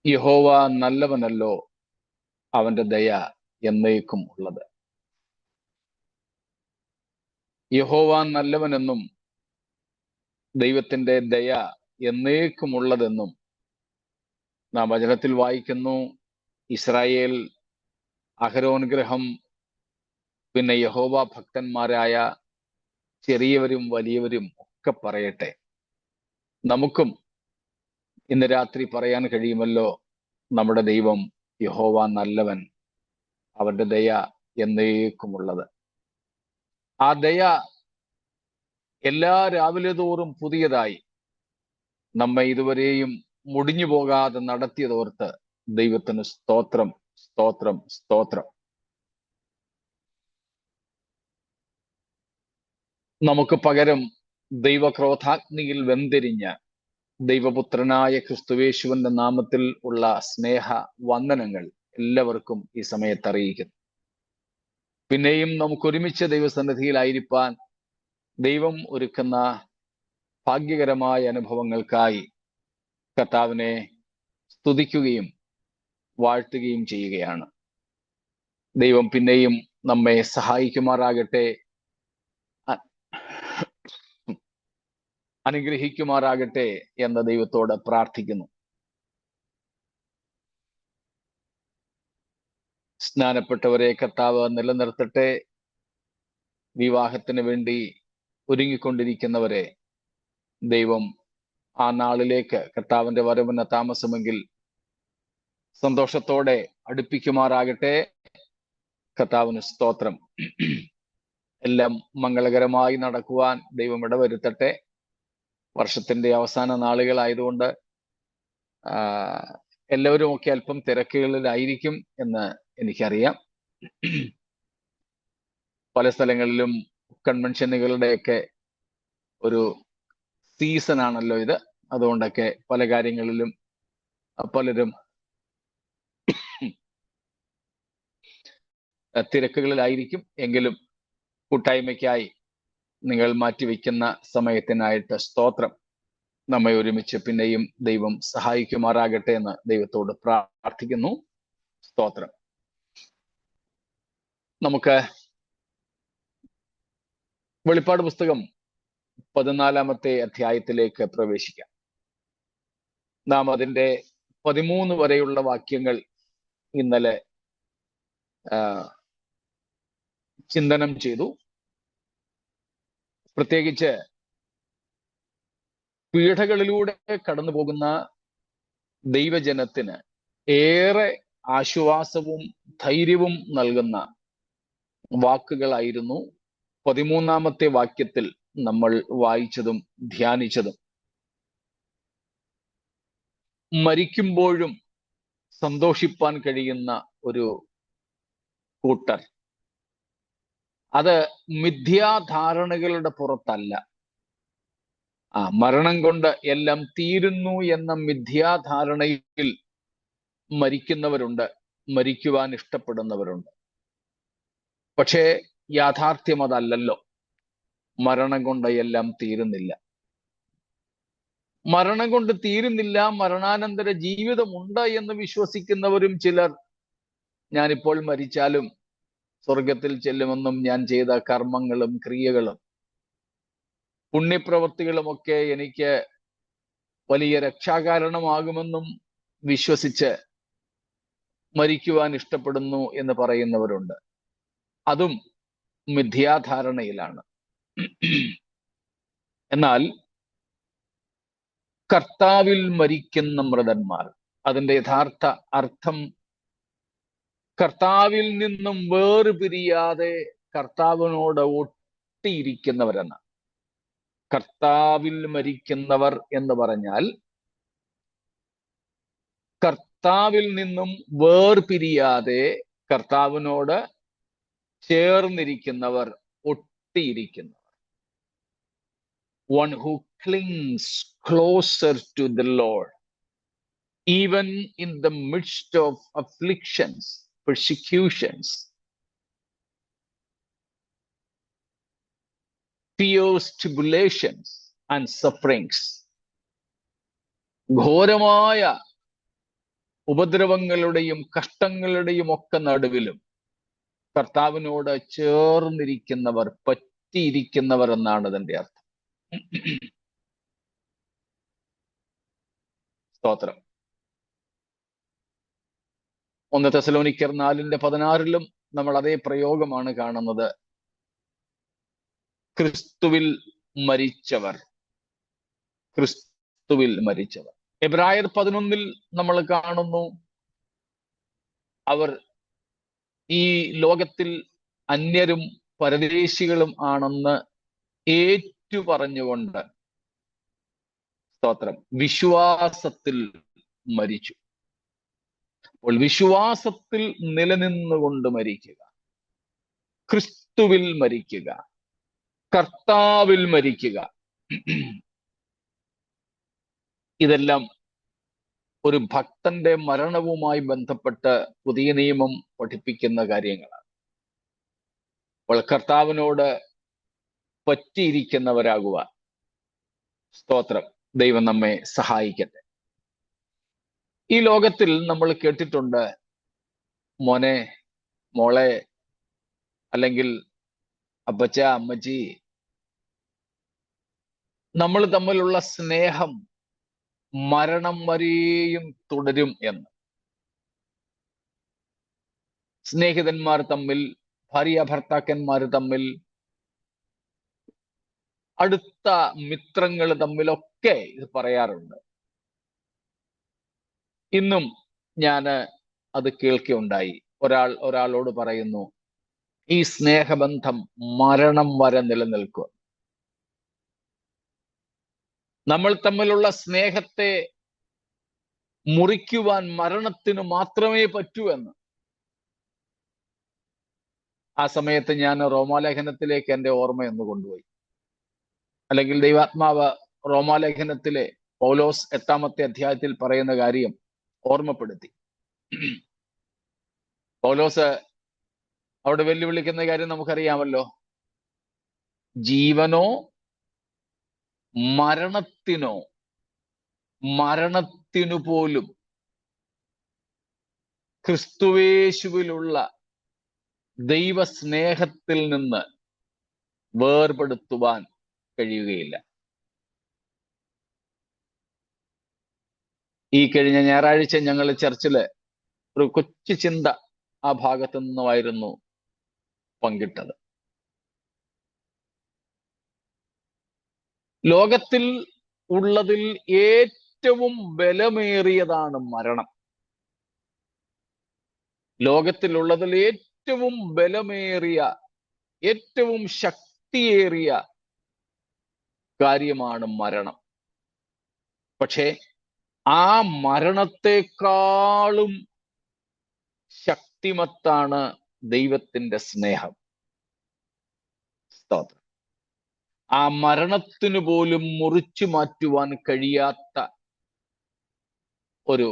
യഹോവ നല്ലവനല്ലോ, അവന്റെ ദയ എന്നേക്കും ഉള്ളത്. യഹോവ നല്ലവനെന്നും ദൈവത്തിന്റെ ദയ എന്നേക്കുമുള്ളതെന്നും നാം വചനത്തിൽ വായിക്കുന്നു. ഇസ്രായേൽ അഹരോൻ ഗൃഹം, പിന്നെ യഹോവ ഭക്തന്മാരായ ചെറിയവരും വലിയവരും ഒക്കെ പറയട്ടെ. നമുക്കും ഇന്ന് രാത്രി പറയാൻ കഴിയുമല്ലോ, നമ്മുടെ ദൈവം യഹോവ നല്ലവൻ, അവന്റെ ദയ എന്നേക്കുമുള്ളത്. ആ ദയ എല്ലാ രാവിലെ തോറും പുതിയതായി നമ്മെ ഇതുവരെയും മുടിഞ്ഞു പോകാതെ നടത്തിയതോർത്ത് ദൈവത്തിന് സ്തോത്രം, സ്തോത്രം, സ്തോത്രം. നമുക്ക് പകരം ദൈവക്രോധാഗ്നിയിൽ വെന്തിരിഞ്ഞ ദൈവപുത്രനായ ക്രിസ്തുവേശുവിന്റെ നാമത്തിൽ ഉള്ള സ്നേഹ വന്ദനങ്ങൾ എല്ലാവർക്കും ഈ സമയത്ത് അറിയിക്കുന്നു. പിന്നെയും നമുക്ക് ഒരുമിച്ച് ദൈവസന്നിധിയിലായിരിക്കാൻ ദൈവം ഒരുക്കുന്ന ഭാഗ്യകരമായ അനുഭവങ്ങൾക്കായി കർത്താവിനെ സ്തുതിക്കുകയും വാഴ്ത്തുകയും ചെയ്യുകയാണ്. ദൈവം പിന്നെയും നമ്മെ സഹായിക്കുമാറാകട്ടെ, അനുഗ്രഹിക്കുമാറാകട്ടെ എന്ന് ദൈവത്തോട് പ്രാർത്ഥിക്കുന്നു. സ്നാനപ്പെട്ടവരെ കർത്താവ് നിലനിർത്തട്ടെ. വിവാഹത്തിന് വേണ്ടി ഒരുങ്ങിക്കൊണ്ടിരിക്കുന്നവരെ ദൈവം ആ നാളിലേക്ക്, കർത്താവിന്റെ വരവിന് താമസമെങ്കിൽ സന്തോഷത്തോടെ അടുപ്പിക്കുമാറാകട്ടെ. കർത്താവിന് സ്തോത്രം. എല്ലാം മംഗളകരമായി നടക്കുവാൻ ദൈവം ഇടവരുത്തട്ടെ. വർഷത്തിന്റെ അവസാന നാളുകളായതുകൊണ്ട് എല്ലാവരും ഒക്കെ അല്പം തിരക്കുകളിലായിരിക്കും എന്ന് എനിക്കറിയാം. പല സ്ഥലങ്ങളിലും കൺവെൻഷനുകളുടെയൊക്കെ ഒരു സീസൺ ആണല്ലോ ഇത്. അതുകൊണ്ടൊക്കെ പല കാര്യങ്ങളിലും പലരും തിരക്കുകളിലായിരിക്കും. എങ്കിലും കൂട്ടായ്മയ്ക്കായി നിങ്ങൾ മാറ്റിവെക്കുന്ന സമയത്തിനായിട്ട് സ്തോത്രം. നമ്മെ ഒരുമിച്ച് പിന്നെയും ദൈവം സഹായിക്കുമാറാകട്ടെ എന്ന് ദൈവത്തോട് പ്രാർത്ഥിക്കുന്നു. സ്തോത്രം. നമുക്ക് വെളിപ്പാട് പുസ്തകം 14-ാമത്തെ അധ്യായത്തിലേക്ക് പ്രവേശിക്കാം. നാം അതിൻ്റെ 13 വരെയുള്ള വാക്യങ്ങൾ ഇന്നലെ ചിന്തനം ചെയ്തു. പ്രത്യേകിച്ച് പീഡകളിലൂടെ കടന്നു പോകുന്ന ദൈവജനത്തിന് ഏറെ ആശ്വാസവും ധൈര്യവും നൽകുന്ന വാക്കുകളായിരുന്നു 13-ാമത്തെ വാക്യത്തിൽ നമ്മൾ വായിച്ചതും ധ്യാനിച്ചതും. മരിക്കുമ്പോഴും സന്തോഷിപ്പാൻ കഴിയുന്ന ഒരു കൂട്ടർ, അത് മിഥ്യാധാരണകളുടെ പുറത്തല്ല. മരണം കൊണ്ട് എല്ലാം തീരുന്നു എന്ന മിഥ്യാധാരണയിൽ മരിക്കുന്നവരുണ്ട്, മരിക്കുവാൻ ഇഷ്ടപ്പെടുന്നവരുണ്ട്. പക്ഷേ യാഥാർത്ഥ്യം അതല്ലല്ലോ. മരണം കൊണ്ട് എല്ലാം തീരുന്നില്ല. മരണം കൊണ്ട് തീരുന്നില്ല, മരണാനന്തര ജീവിതമുണ്ട് എന്ന് വിശ്വസിക്കുന്നവരും ചിലർ. ഞാനിപ്പോൾ മരിച്ചാലും സ്വർഗത്തിൽ ചെല്ലുമെന്നും ഞാൻ ചെയ്ത കർമ്മങ്ങളും ക്രിയകളും പുണ്യപ്രവൃത്തികളുമൊക്കെ എനിക്ക് വലിയ രക്ഷാകാരണമാകുമെന്നും വിശ്വസിച്ച് മരിക്കുവാൻ ഇഷ്ടപ്പെടുന്നു എന്ന് പറയുന്നവരുണ്ട്. അതും മിഥ്യാധാരണയിലാണ്. എന്നാൽ കർത്താവിൽ മരിക്കുന്ന മൃതന്മാർ, അതിൻ്റെ യഥാർത്ഥ അർത്ഥം കർത്താവിൽ നിന്നും വേർപിരിയാതെ കർത്താവിനോട് ഒട്ടിയിരിക്കുന്നവരെന്ന്. കർത്താവിൽ മരിക്കുന്നവർ എന്ന് പറഞ്ഞാൽ കർത്താവിൽ നിന്നും വേർപിരിയാതെ കർത്താവിനോട് ചേർന്നിരിക്കുന്നവർ, ഒട്ടിയിരിക്കുന്നവർ. One who clings closer to the Lord, even in the midst of afflictions, persecutions, fears, tribulations and sufferings. ഘോരമായ ഉപദ്രവങ്ങളുടെയും കഷ്ടങ്ങളുടെയും ഒക്കെ നടുവിലും കർത്താവിനോട് ചേർന്നിരിക്കുന്നവർ, പറ്റിയിരിക്കുന്നവർ എന്നാണ് അതിന്റെ അർത്ഥം. സ്തോത്രം. 1 തെസ്സലോനിക്കർ 4:16 നമ്മൾ അതേ പ്രയോഗമാണ് കാണുന്നത്. ക്രിസ്തുവിൽ മരിച്ചവർ, ക്രിസ്തുവിൽ മരിച്ചവർ. എബ്രായർ 11 നമ്മൾ കാണുന്നു, അവർ ഈ ലോകത്തിൽ അന്യരും പരദേശികളും ആണെന്ന് ഏറ്റുപറഞ്ഞുകൊണ്ട്, സ്തോത്രം, വിശ്വാസത്തിൽ മരിച്ചു. അപ്പോൾ വിശ്വാസത്തിൽ നിലനിന്നുകൊണ്ട് മരിക്കുക, ക്രിസ്തുവിൽ മരിക്കുക, കർത്താവിൽ മരിക്കുക, ഇതെല്ലാം ഒരു ഭക്തന്റെ മരണവുമായി ബന്ധപ്പെട്ട് പുതിയ നിയമം പഠിപ്പിക്കുന്ന കാര്യങ്ങളാണ്. അപ്പോൾ കർത്താവിനോട് പറ്റിയിരിക്കുന്നവരാകുവാൻ, സ്തോത്രം, ദൈവം നമ്മെ സഹായിക്കട്ടെ. ഈ ലോകത്തിൽ നമ്മൾ കേട്ടിട്ടുണ്ട്, മോനെ, മോളെ, അല്ലെങ്കിൽ അപ്പച്ച, അമ്മച്ചി, നമ്മൾ തമ്മിലുള്ള സ്നേഹം മരണം വരെയും തുടരും എന്ന്. സ്നേഹിതന്മാർ തമ്മിൽ, ഭാര്യ ഭർത്താക്കന്മാർ തമ്മിൽ, അടുത്ത മിത്രങ്ങൾ തമ്മിലൊക്കെ ഇത് പറയാറുണ്ട്. ഇന്നും ഞാൻ അത് കേൾക്കുകയുണ്ടായി. ഒരാളോട് പറയുന്നു, ഈ സ്നേഹബന്ധം മരണം വരെ നിലനിൽക്കുക. നമ്മൾ തമ്മിലുള്ള സ്നേഹത്തെ മുറിക്കുവാൻ മരണത്തിന് മാത്രമേ പറ്റൂ എന്ന്. ആ സമയത്ത് ഞാൻ റോമാലേഖനത്തിലേക്ക് എൻ്റെ ഓർമ്മയൊന്ന് കൊണ്ടുപോയി. അല്ലെങ്കിൽ ദൈവാത്മാവ് റോമാലേഖനത്തിലെ പൗലോസ് 8-ാമത്തെ അധ്യായത്തിൽ പറയുന്ന കാര്യം ഓർമ്മപ്പെടുത്തി. പൗലോസ് അവിടെ വെല്ലുവിളിക്കുന്ന കാര്യം നമുക്കറിയാമല്ലോ. ജീവനോ മരണത്തിനോ, മരണത്തിനു പോലും ക്രിസ്തുവേശുവിലുള്ള ദൈവസ്നേഹത്തിൽ നിന്ന് വേർപെടുത്തുവാൻ കഴിയുകയില്ല. ഈ കഴിഞ്ഞ ഞായറാഴ്ച ഞങ്ങൾ ചർച്ചില് ഒരു കൊച്ചു ചിന്ത ആ ഭാഗത്തു നിന്നുമായിരുന്നു പങ്കിട്ടത്. ലോകത്തിൽ ഉള്ളതിൽ ഏറ്റവും ബലമേറിയതാണ് മരണം. ലോകത്തിലുള്ളതിൽ ഏറ്റവും ബലമേറിയ, ഏറ്റവും ശക്തിയേറിയ കാര്യമാണ് മരണം. പക്ഷേ ആ മരണത്തെക്കാളും ശക്തിമത്താണ് ദൈവത്തിന്റെ സ്നേഹം. സ്തോത്രം. ആ മരണത്തിനു പോലും മുറിച്ചു മാറ്റുവാൻ കഴിയാത്ത ഒരു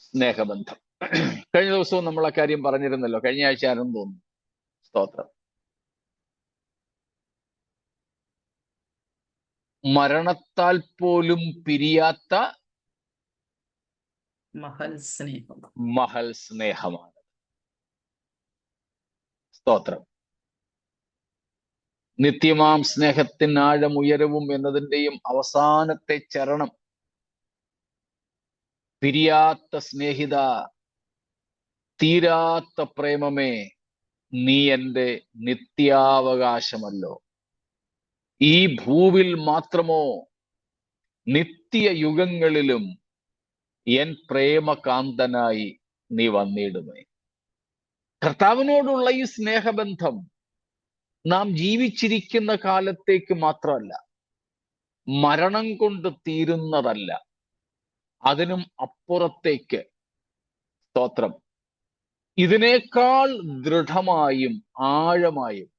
സ്നേഹബന്ധം. കഴിഞ്ഞ ദിവസവും നമ്മൾ ആ കാര്യം പറഞ്ഞിരുന്നല്ലോ, കഴിഞ്ഞ ആഴ്ച ആണെന്ന് തോന്നുന്നു. സ്തോത്രം. മരണത്താൽ പോലും പിരിയാത്ത മഹൽ സ്നേഹമാണ്. സ്തോത്രം. നിത്യമാം സ്നേഹത്തിന് ആഴം ഉയരവും എന്നതിൻ്റെയും അവസാനത്തെ ചരണം, പിരിയാത്ത സ്നേഹിത, തീരാത്ത പ്രേമമേ, നീ എൻ്റെ നിത്യാവകാശമല്ലോ. ഈ ഭൂവിൽ മാത്രമോ, നിത്യയുഗങ്ങളിലും എൻ പ്രേമകാന്തനായി നീ വന്നിടുമേ. കർത്താവിനോടുള്ള ഈ സ്നേഹബന്ധം നാം ജീവിച്ചിരിക്കുന്ന കാലത്തേക്ക് മാത്രമല്ല, മരണം കൊണ്ട് തീരുന്നതല്ല, അതിനും അപ്പുറത്തേക്ക്, സ്തോത്രം, ഇതിനേക്കാൾ ദൃഢമായും ആഴമായും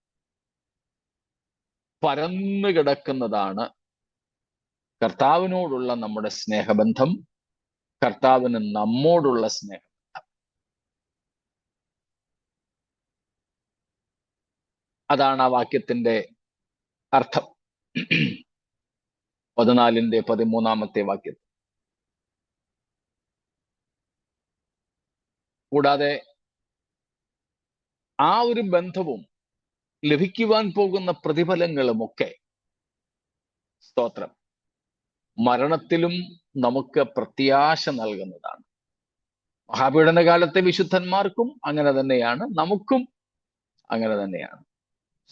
പരന്നു കിടക്കുന്നതാണ് കർത്താവിനോടുള്ള നമ്മുടെ സ്നേഹബന്ധം, കർത്താവിന് നമ്മോടുള്ള സ്നേഹം. അതാണ് ആ വാക്യത്തിന്റെ അർത്ഥം. 14-ാമത്തെ വാക്യത്തിൽ കൂടാതെ ആ ഒരു ബന്ധവും ലഭിക്കുവാൻ പോകുന്ന പ്രതിഫലങ്ങളുമൊക്കെ സ്തോത്രം മരണത്തിലും നമുക്ക് പ്രത്യാശ നൽകുന്നതാണ്. മഹാപീഡന കാലത്തെ വിശുദ്ധന്മാർക്കും അങ്ങനെ തന്നെയാണ്, നമുക്കും അങ്ങനെ തന്നെയാണ്.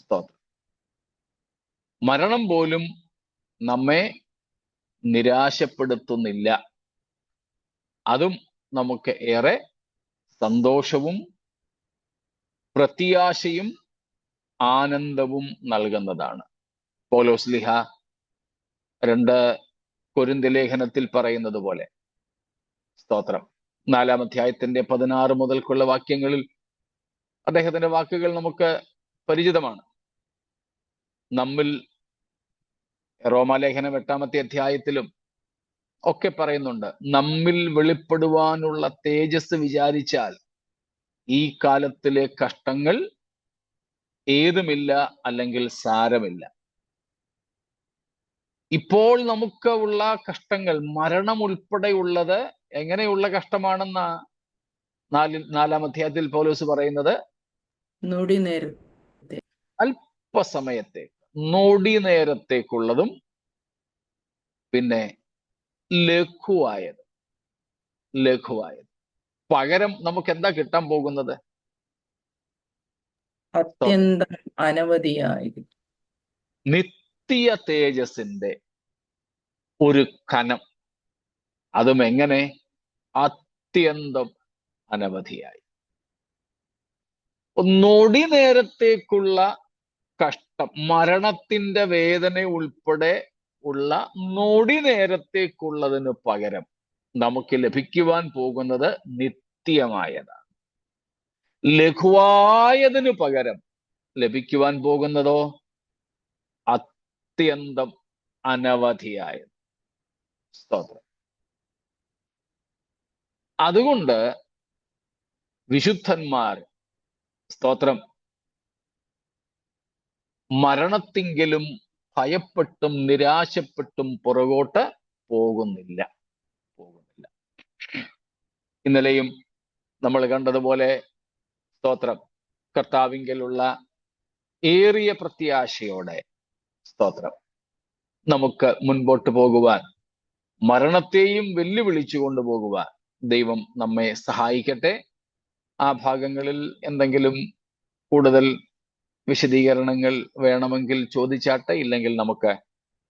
സ്തോത്രം. മരണം പോലും നമ്മെ നിരാശപ്പെടുത്തുന്നില്ല. അതും നമുക്ക് ഏറെ സന്തോഷവും പ്രത്യാശയും ആനന്ദവും നൽകുന്നതാണ്. പൗലോസ്ലീഹ 2 കൊരിന്ത്യർ ലേഖനത്തിൽ പറയുന്നത് പോലെ, സ്തോത്രം, 4-ാം അധ്യായത്തിന്റെ 16 മുതൽക്കുള്ള വാക്യങ്ങളിൽ അദ്ദേഹത്തിന്റെ വാക്കുകൾ നമുക്ക് പരിചിതമാണ്. നമ്മിൽ റോമാലേഖനം 8-ാമത്തെ അധ്യായത്തിലും ഒക്കെ പറയുന്നുണ്ട്, നമ്മിൽ വെളിപ്പെടുവാനുള്ള തേജസ് വിചാരിച്ചാൽ ഈ കാലത്തിലെ കഷ്ടങ്ങൾ ഏതുമില്ല, അല്ലെങ്കിൽ സാരമില്ല. ഇപ്പോൾ നമുക്ക് ഉള്ള കഷ്ടങ്ങൾ, മരണം ഉൾപ്പെടെയുള്ളത് എങ്ങനെയുള്ള കഷ്ടമാണെന്ന 4-ാം അധ്യായത്തിൽ പൗലോസ് പറയുന്നത്, അല്പസമയത്തേക്ക്, നൊടി നേരത്തേക്കുള്ളതും പിന്നെ ലഘുവായത്. പകരം നമുക്ക് എന്താ കിട്ടാൻ പോകുന്നത്? അത്യന്തം അനവധിയായി നിത്യ തേജസ്സിന്റെ ഒരു കനം. അതും എങ്ങനെ? അത്യന്തം അനവധിയായി. നൊടി നേരത്തേക്കുള്ള കഷ്ടം, മരണത്തിന്റെ വേദന ഉൾപ്പെടെ ഉള്ള നൊടി നേരത്തേക്കുള്ളതിന് പകരം നമുക്ക് ലഭിക്കുവാൻ പോകുന്നത് നിത്യമായതാണ്. ലഘുവായതിനു പകരം ലഭിക്കുവാൻ പോകുന്നതോ അത്യന്തം അനവധിയായത്. സ്തോത്രം. അതുകൊണ്ട് വിശുദ്ധന്മാർ, സ്തോത്രം, മരണത്തിങ്കലും ഭയപ്പെട്ടും നിരാശപ്പെട്ടും പുറകോട്ട് പോകുന്നില്ല. ഇന്നലെയും നമ്മൾ കണ്ടതുപോലെ, സ്തോത്രം, കർത്താവിങ്കലുള്ള ഏറിയ പ്രത്യാശയോടെ, സ്തോത്രം, നമുക്ക് മുൻപോട്ട് പോകുവാൻ, മരണത്തെയും വെല്ലുവിളിച്ചു കൊണ്ടുപോകുവാൻ ദൈവം നമ്മെ സഹായിക്കട്ടെ. ആ ഭാഗങ്ങളിൽ എന്തെങ്കിലും കൂടുതൽ വിശദീകരണങ്ങൾ വേണമെങ്കിൽ ചോദിച്ചാട്ടെ, ഇല്ലെങ്കിൽ നമുക്ക്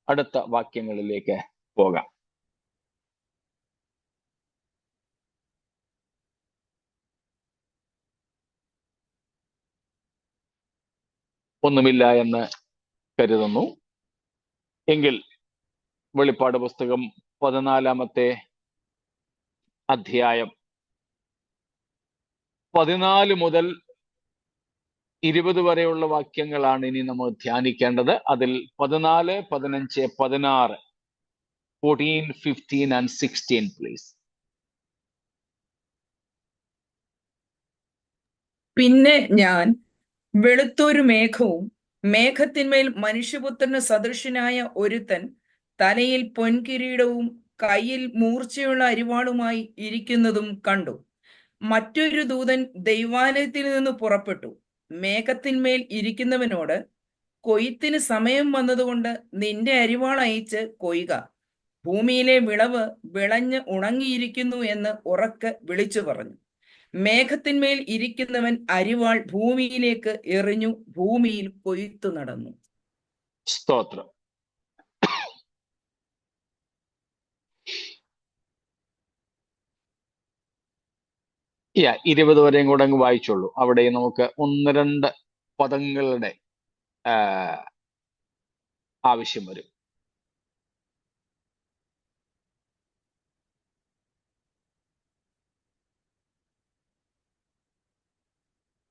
അടുത്ത വാക്യങ്ങളിലേക്ക് പോകാം. ഒന്നുമില്ല എന്ന് കരുതുന്നു. എങ്കിൽ വെളിപ്പാട് പുസ്തകം 14-ാമത്തെ അധ്യായം 14 മുതൽ 20 വരെയുള്ള വാക്യങ്ങളാണ് ഇനി നമ്മൾ ധ്യാനിക്കേണ്ടത്. അതിൽ 14, 15, 16, 14, 15 and 16 പ്ലീസ്. പിന്നെ ഞാൻ വെളുത്തൊരു മേഘവും മേഘത്തിന്മേൽ മനുഷ്യപുത്രന് സദൃശനായ ഒരുത്തൻ തലയിൽ പൊൻകിരീടവും കയ്യിൽ മൂർച്ചയുള്ള അരിവാളുമായി ഇരിക്കുന്നതും കണ്ടു. മറ്റൊരു ദൂതൻ ദൈവാലയത്തിൽ നിന്ന് പുറപ്പെട്ടു മേഘത്തിന്മേൽ ഇരിക്കുന്നവനോട്, കൊയ്ത്തിന് സമയം വന്നതുകൊണ്ട് നിന്റെ അരിവാൾ അയച്ച് കൊയ്യുക, ഭൂമിയിലെ വിളവ് വിളഞ്ഞ് ഉണങ്ങിയിരിക്കുന്നു എന്ന് ഉറക്കെ വിളിച്ചു പറഞ്ഞു. മേഘത്തിന്മേൽ ഇരിക്കുന്നവൻ അരിവാൾ ഭൂമിയിലേക്ക് എറിഞ്ഞു ഭൂമിയിൽ കൊയ്ത്തു നടന്നു. സ്തോത്രം. യാ 20 വരെയും കൂടെ അങ്ങ് വായിച്ചോളൂ. അവിടെ നമുക്ക് 1-2 പദങ്ങളുടെ ആവശ്യം വരും.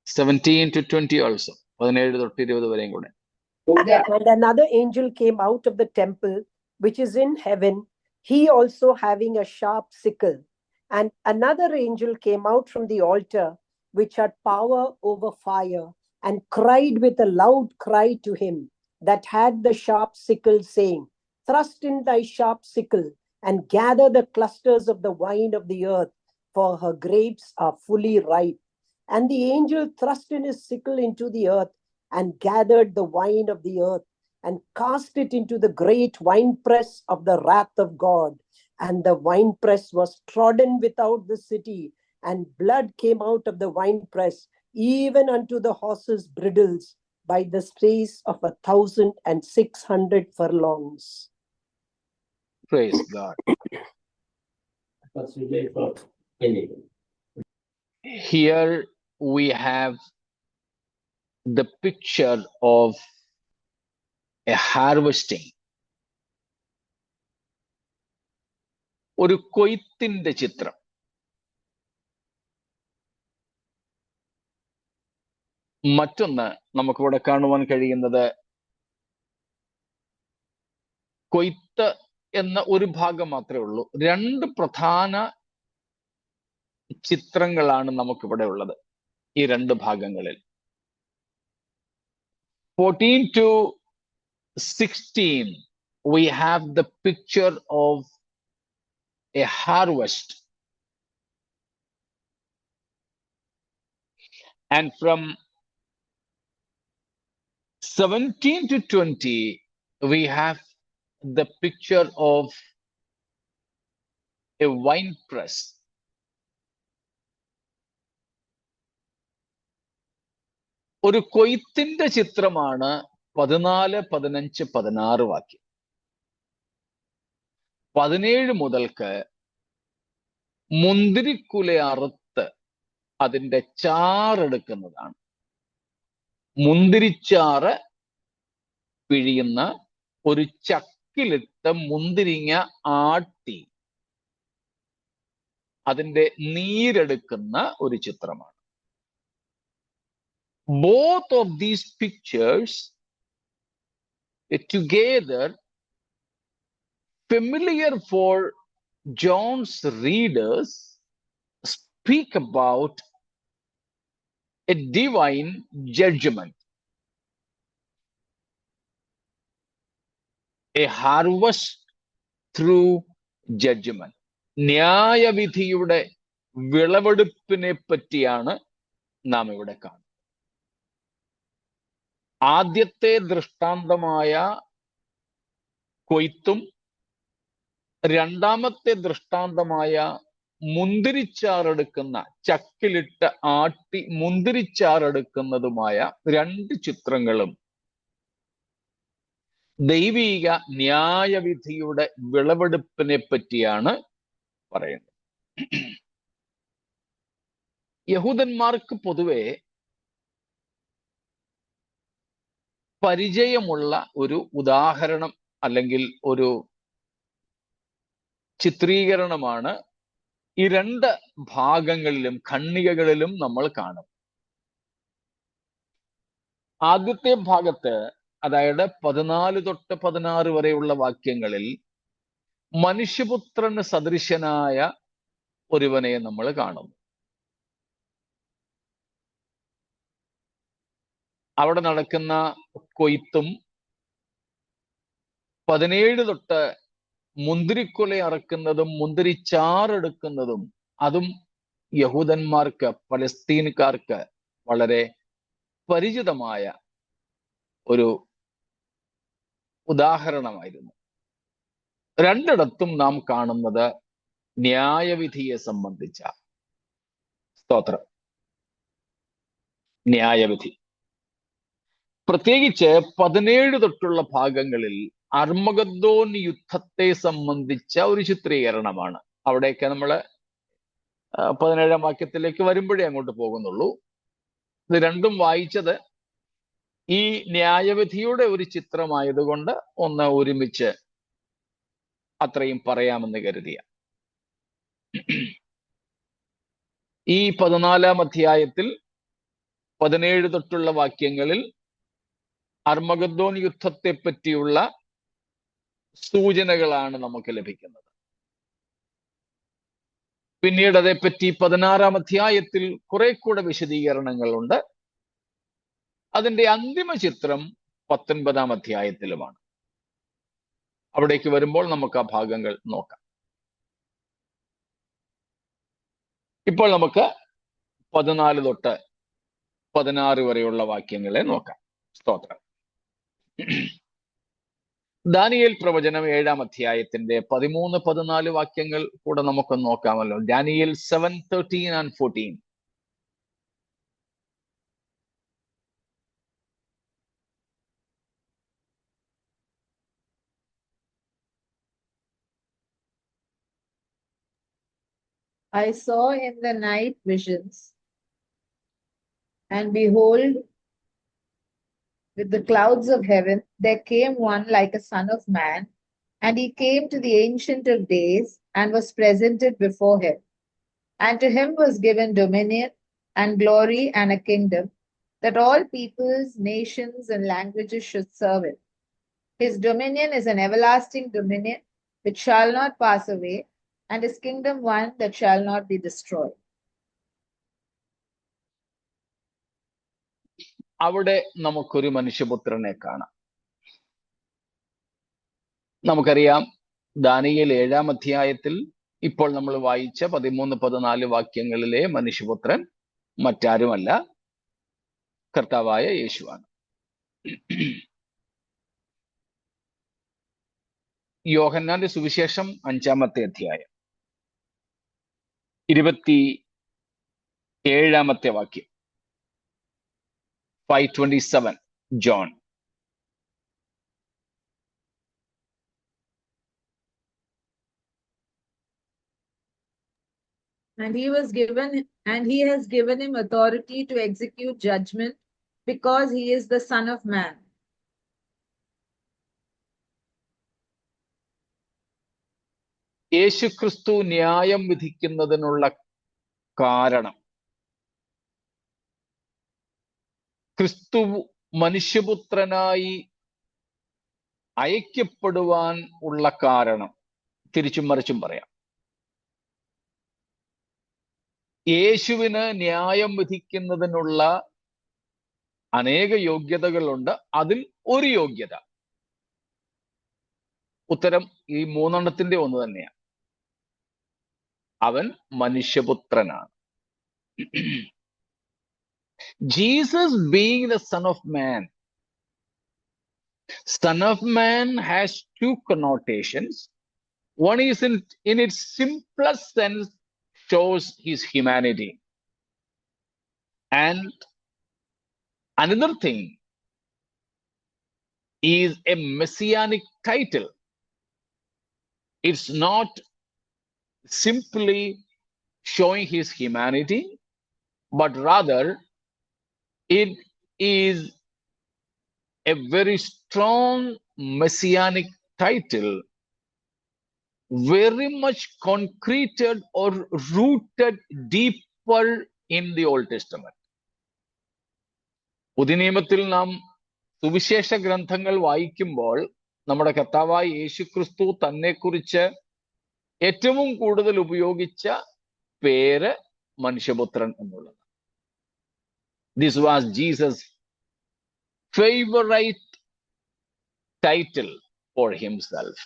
(17 to 20) also. 17 തൊട്ട് 20 വരെയും കൂടെ. And another angel came out of the temple which is in heaven, he also having a sharp sickle. And another angel came out from the altar which had power over fire, and cried with a loud cry to him that had the sharp sickle, saying, Thrust in thy sharp sickle, and gather the clusters of the wine of the earth, for her grapes are fully ripe. And the angel thrust in his sickle into the earth and gathered the wine of the earth and cast it into the great winepress of the wrath of God. And the winepress was trodden without the city, and blood came out of the winepress, even unto the horses' bridles, by the space of 1,600 furlongs. Praise God. Here we have the picture of a harvesting. ഒരു കൊയ്ത്തിന്റെ ചിത്രം. മറ്റൊന്ന് നമുക്കിവിടെ കാണുവാൻ കഴിയുന്നത് കൊയ്ത്ത് എന്ന ഒരു ഭാഗം മാത്രമേ ഉള്ളൂ. രണ്ട് പ്രധാന ചിത്രങ്ങളാണ് നമുക്കിവിടെ ഉള്ളത് ഈ രണ്ട് ഭാഗങ്ങളിൽ. 14 to 16 we have the picture of a harvest, and from 17 to 20 we have the picture of a wine press. ഒരു കൊയ്ത്തിന്റെ ചിത്രമാണ് 14, 15, 16 വാക്യം. 17 മുതൽക്ക് മുന്തിരിക്കുല അറുത്ത് അതിന്റെ ചാറെടുക്കുന്നതാണ്. മുന്തിരിച്ചാറ് പിഴിയുന്ന ഒരു ചക്കിലിട്ട് മുന്തിരിങ്ങ ആട്ടി അതിന്റെ നീരെടുക്കുന്ന ഒരു ചിത്രമാണ്. Both of these pictures together familiar for John's readers speak about a divine judgment, a harvest through judgment. ന്യായവിധിയുടെ വിളവെടുപ്പിനെ പറ്റിയാണ് നാം ഇവിടെ കാണുന്നത്. ആദ്യത്തെ ദൃഷ്ടാന്തമായ കൊയ്ത്തും രണ്ടാമത്തെ ദൃഷ്ടാന്തമായ മുന്തിരിച്ചാറെടുക്കുന്ന, ചക്കിലിട്ട് ആട്ടി മുന്തിരിച്ചാറെടുക്കുന്നതുമായ രണ്ട് ചിത്രങ്ങളും ദൈവിക ന്യായവിധിയുടെ വിളവെടുപ്പിനെ പറ്റിയാണ് പറയുന്നത്. യഹൂദന്മാർക്ക് പൊതുവെ പരിചയമുള്ള ഒരു ഉദാഹരണം അല്ലെങ്കിൽ ഒരു ചിത്രീകരണമാണ് ഈ രണ്ട് ഭാഗങ്ങളിലും ഖണ്ഡികകളിലും നമ്മൾ കാണും. ആദ്യത്തെ ഭാഗത്ത്, അതായത് 14 തൊട്ട് 16 വരെയുള്ള വാക്യങ്ങളിൽ മനുഷ്യപുത്രന് സദൃശനായ ഒരുവനെ നമ്മൾ കാണുന്നു. അവിടെ നടക്കുന്ന കൊയ്ത്തും 17 തൊട്ട് മുന്തിരിക്കുല അറക്കുന്നതും മുന്തിരിച്ചാറെടുക്കുന്നതും അതും യഹൂദന്മാർക്ക്, പലസ്തീൻകാർക്ക് വളരെ പരിചിതമായ ഒരു ഉദാഹരണമായിരുന്നു. രണ്ടിടത്തും നാം കാണുന്നത് ന്യായവിധിയെ സംബന്ധിച്ച സ്തോത്രം, ന്യായവിധി. പ്രത്യേകിച്ച് 17 തൊട്ടുള്ള ഭാഗങ്ങളിൽ അർമഗദ്ദോൻ യുദ്ധത്തെ സംബന്ധിച്ച ഒരു ചിത്രീകരണമാണ്. അവിടെയൊക്കെ നമ്മൾ 17-ാം വാക്യത്തിലേക്ക് വരുമ്പോഴേ അങ്ങോട്ട് പോകുന്നുള്ളൂ. ഇത് രണ്ടും വായിച്ചത് ഈ ന്യായവിധിയുടെ ഒരു ചിത്രമായതുകൊണ്ട് ഒന്ന് ഒരുമിച്ച് അത്രയും പറയാമെന്ന് കരുതിയ. ഈ 14-ാം അധ്യായത്തിൽ 17 തൊട്ടുള്ള വാക്യങ്ങളിൽ അർമഗദ്ദോൻ യുദ്ധത്തെ പറ്റിയുള്ള സൂചനകളാണ് നമുക്ക് ലഭിക്കുന്നത്. പിന്നീട് അതേപ്പറ്റി 16-ാം അധ്യായത്തിൽ കുറെ കൂടെ വിശദീകരണങ്ങളുണ്ട്. അതിന്റെ അന്തിമ ചിത്രം 19-ാം അധ്യായത്തിലുമാണ്. അവിടേക്ക് വരുമ്പോൾ നമുക്ക് ആ ഭാഗങ്ങൾ നോക്കാം. ഇപ്പോൾ നമുക്ക് 14 തൊട്ട് 16 വരെയുള്ള വാക്യങ്ങളെ നോക്കാം. സ്തോത്രം. ദാനിയേൽ പ്രവചനം 7-ാം അധ്യായത്തിന്റെ 13-14 വാക്യങ്ങൾ കൂടെ നമുക്ക് നോക്കാമല്ലോ. Daniel 7:13 and 14. I saw in the night visions, and behold, with the clouds of heaven, there came one like a son of man, and he came to the Ancient of Days and was presented before him. And to him was given dominion and glory and a kingdom, that all peoples, nations, and languages should serve him. His dominion is an everlasting dominion which shall not pass away, and his kingdom one that shall not be destroyed. അവിടെ നമുക്കൊരു മനുഷ്യപുത്രനെ കാണാം. നമുക്കറിയാം, Daniel 7-ാം അധ്യായത്തിൽ ഇപ്പോൾ നമ്മൾ വായിച്ച 13-14 വാക്യങ്ങളിലെ മനുഷ്യപുത്രൻ മറ്റാരുമല്ല, കർത്താവായ യേശുവാണ്. യോഹന്നാന്റെ സുവിശേഷം 5-ാമത്തെ അധ്യായം 27-ാമത്തെ വാക്യം, 5:27, John. And he has given him authority to execute judgment, because he is the Son of Man. യേശുക്രിസ്തു ന്യായം വിധിക്കുന്നതിനുള്ള കാരണം, ക്രിസ്തു മനുഷ്യപുത്രനായി അയക്കപ്പെടുവാൻ ഉള്ള കാരണം, തിരിച്ചും മറിച്ചും പറയാം. യേശുവിന് ന്യായം വിധിക്കുന്നതിനുള്ള അനേക യോഗ്യതകളുണ്ട്. അതിൽ ഒരു യോഗ്യത, ഉത്തരം ഈ 3 ഒന്ന് തന്നെയാണ്. അവൻ മനുഷ്യപുത്രനാണ്. Jesus being the Son of Man. Son of Man has 2 connotations. One is in its simplest sense shows his humanity. And another thing is a messianic title. It's not simply showing his humanity, but rather it is a very strong messianic title, very much concreted or rooted deeper in the Old Testament. പുതിയ നിയമത്തിൽ നാം സുവിശേഷ ഗ്രന്ഥങ്ങൾ വായിക്കുമ്പോൾ നമ്മുടെ കർത്താവായ യേശുക്രിസ്തു തന്നെക്കുറിച്ച് ഏറ്റവും കൂടുതൽ ഉപയോഗിച്ച പേര് മനുഷ്യപുത്രൻ എന്നുള്ളത്. This was Jesus' favorite title for himself.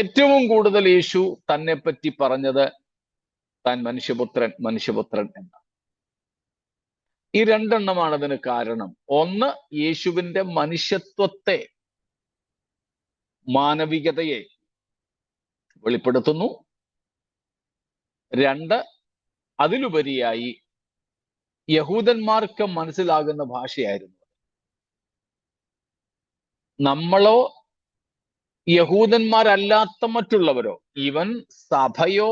ഏറ്റവും കൂടുതൽ യേശു തന്നെ പറ്റി പറഞ്ഞത് താൻ മനുഷ്യപുത്രൻ എന്നാണ്. ഈ 2 എണ്ണമാണ് അതിന് കാരണം. ഒന്ന്, യേശുവിന്റെ മനുഷ്യത്വത്തെ, മാനവികതയെ വെളിപ്പെടുത്തുന്നു. 2, അതിലുപരിയായി യഹൂദന്മാർക്ക് മനസ്സിലാകുന്ന ഭാഷയായിരുന്നു. നമ്മളോ യഹൂദന്മാരല്ലാത്ത മറ്റുള്ളവരോ, ഈവൻ സഭയോ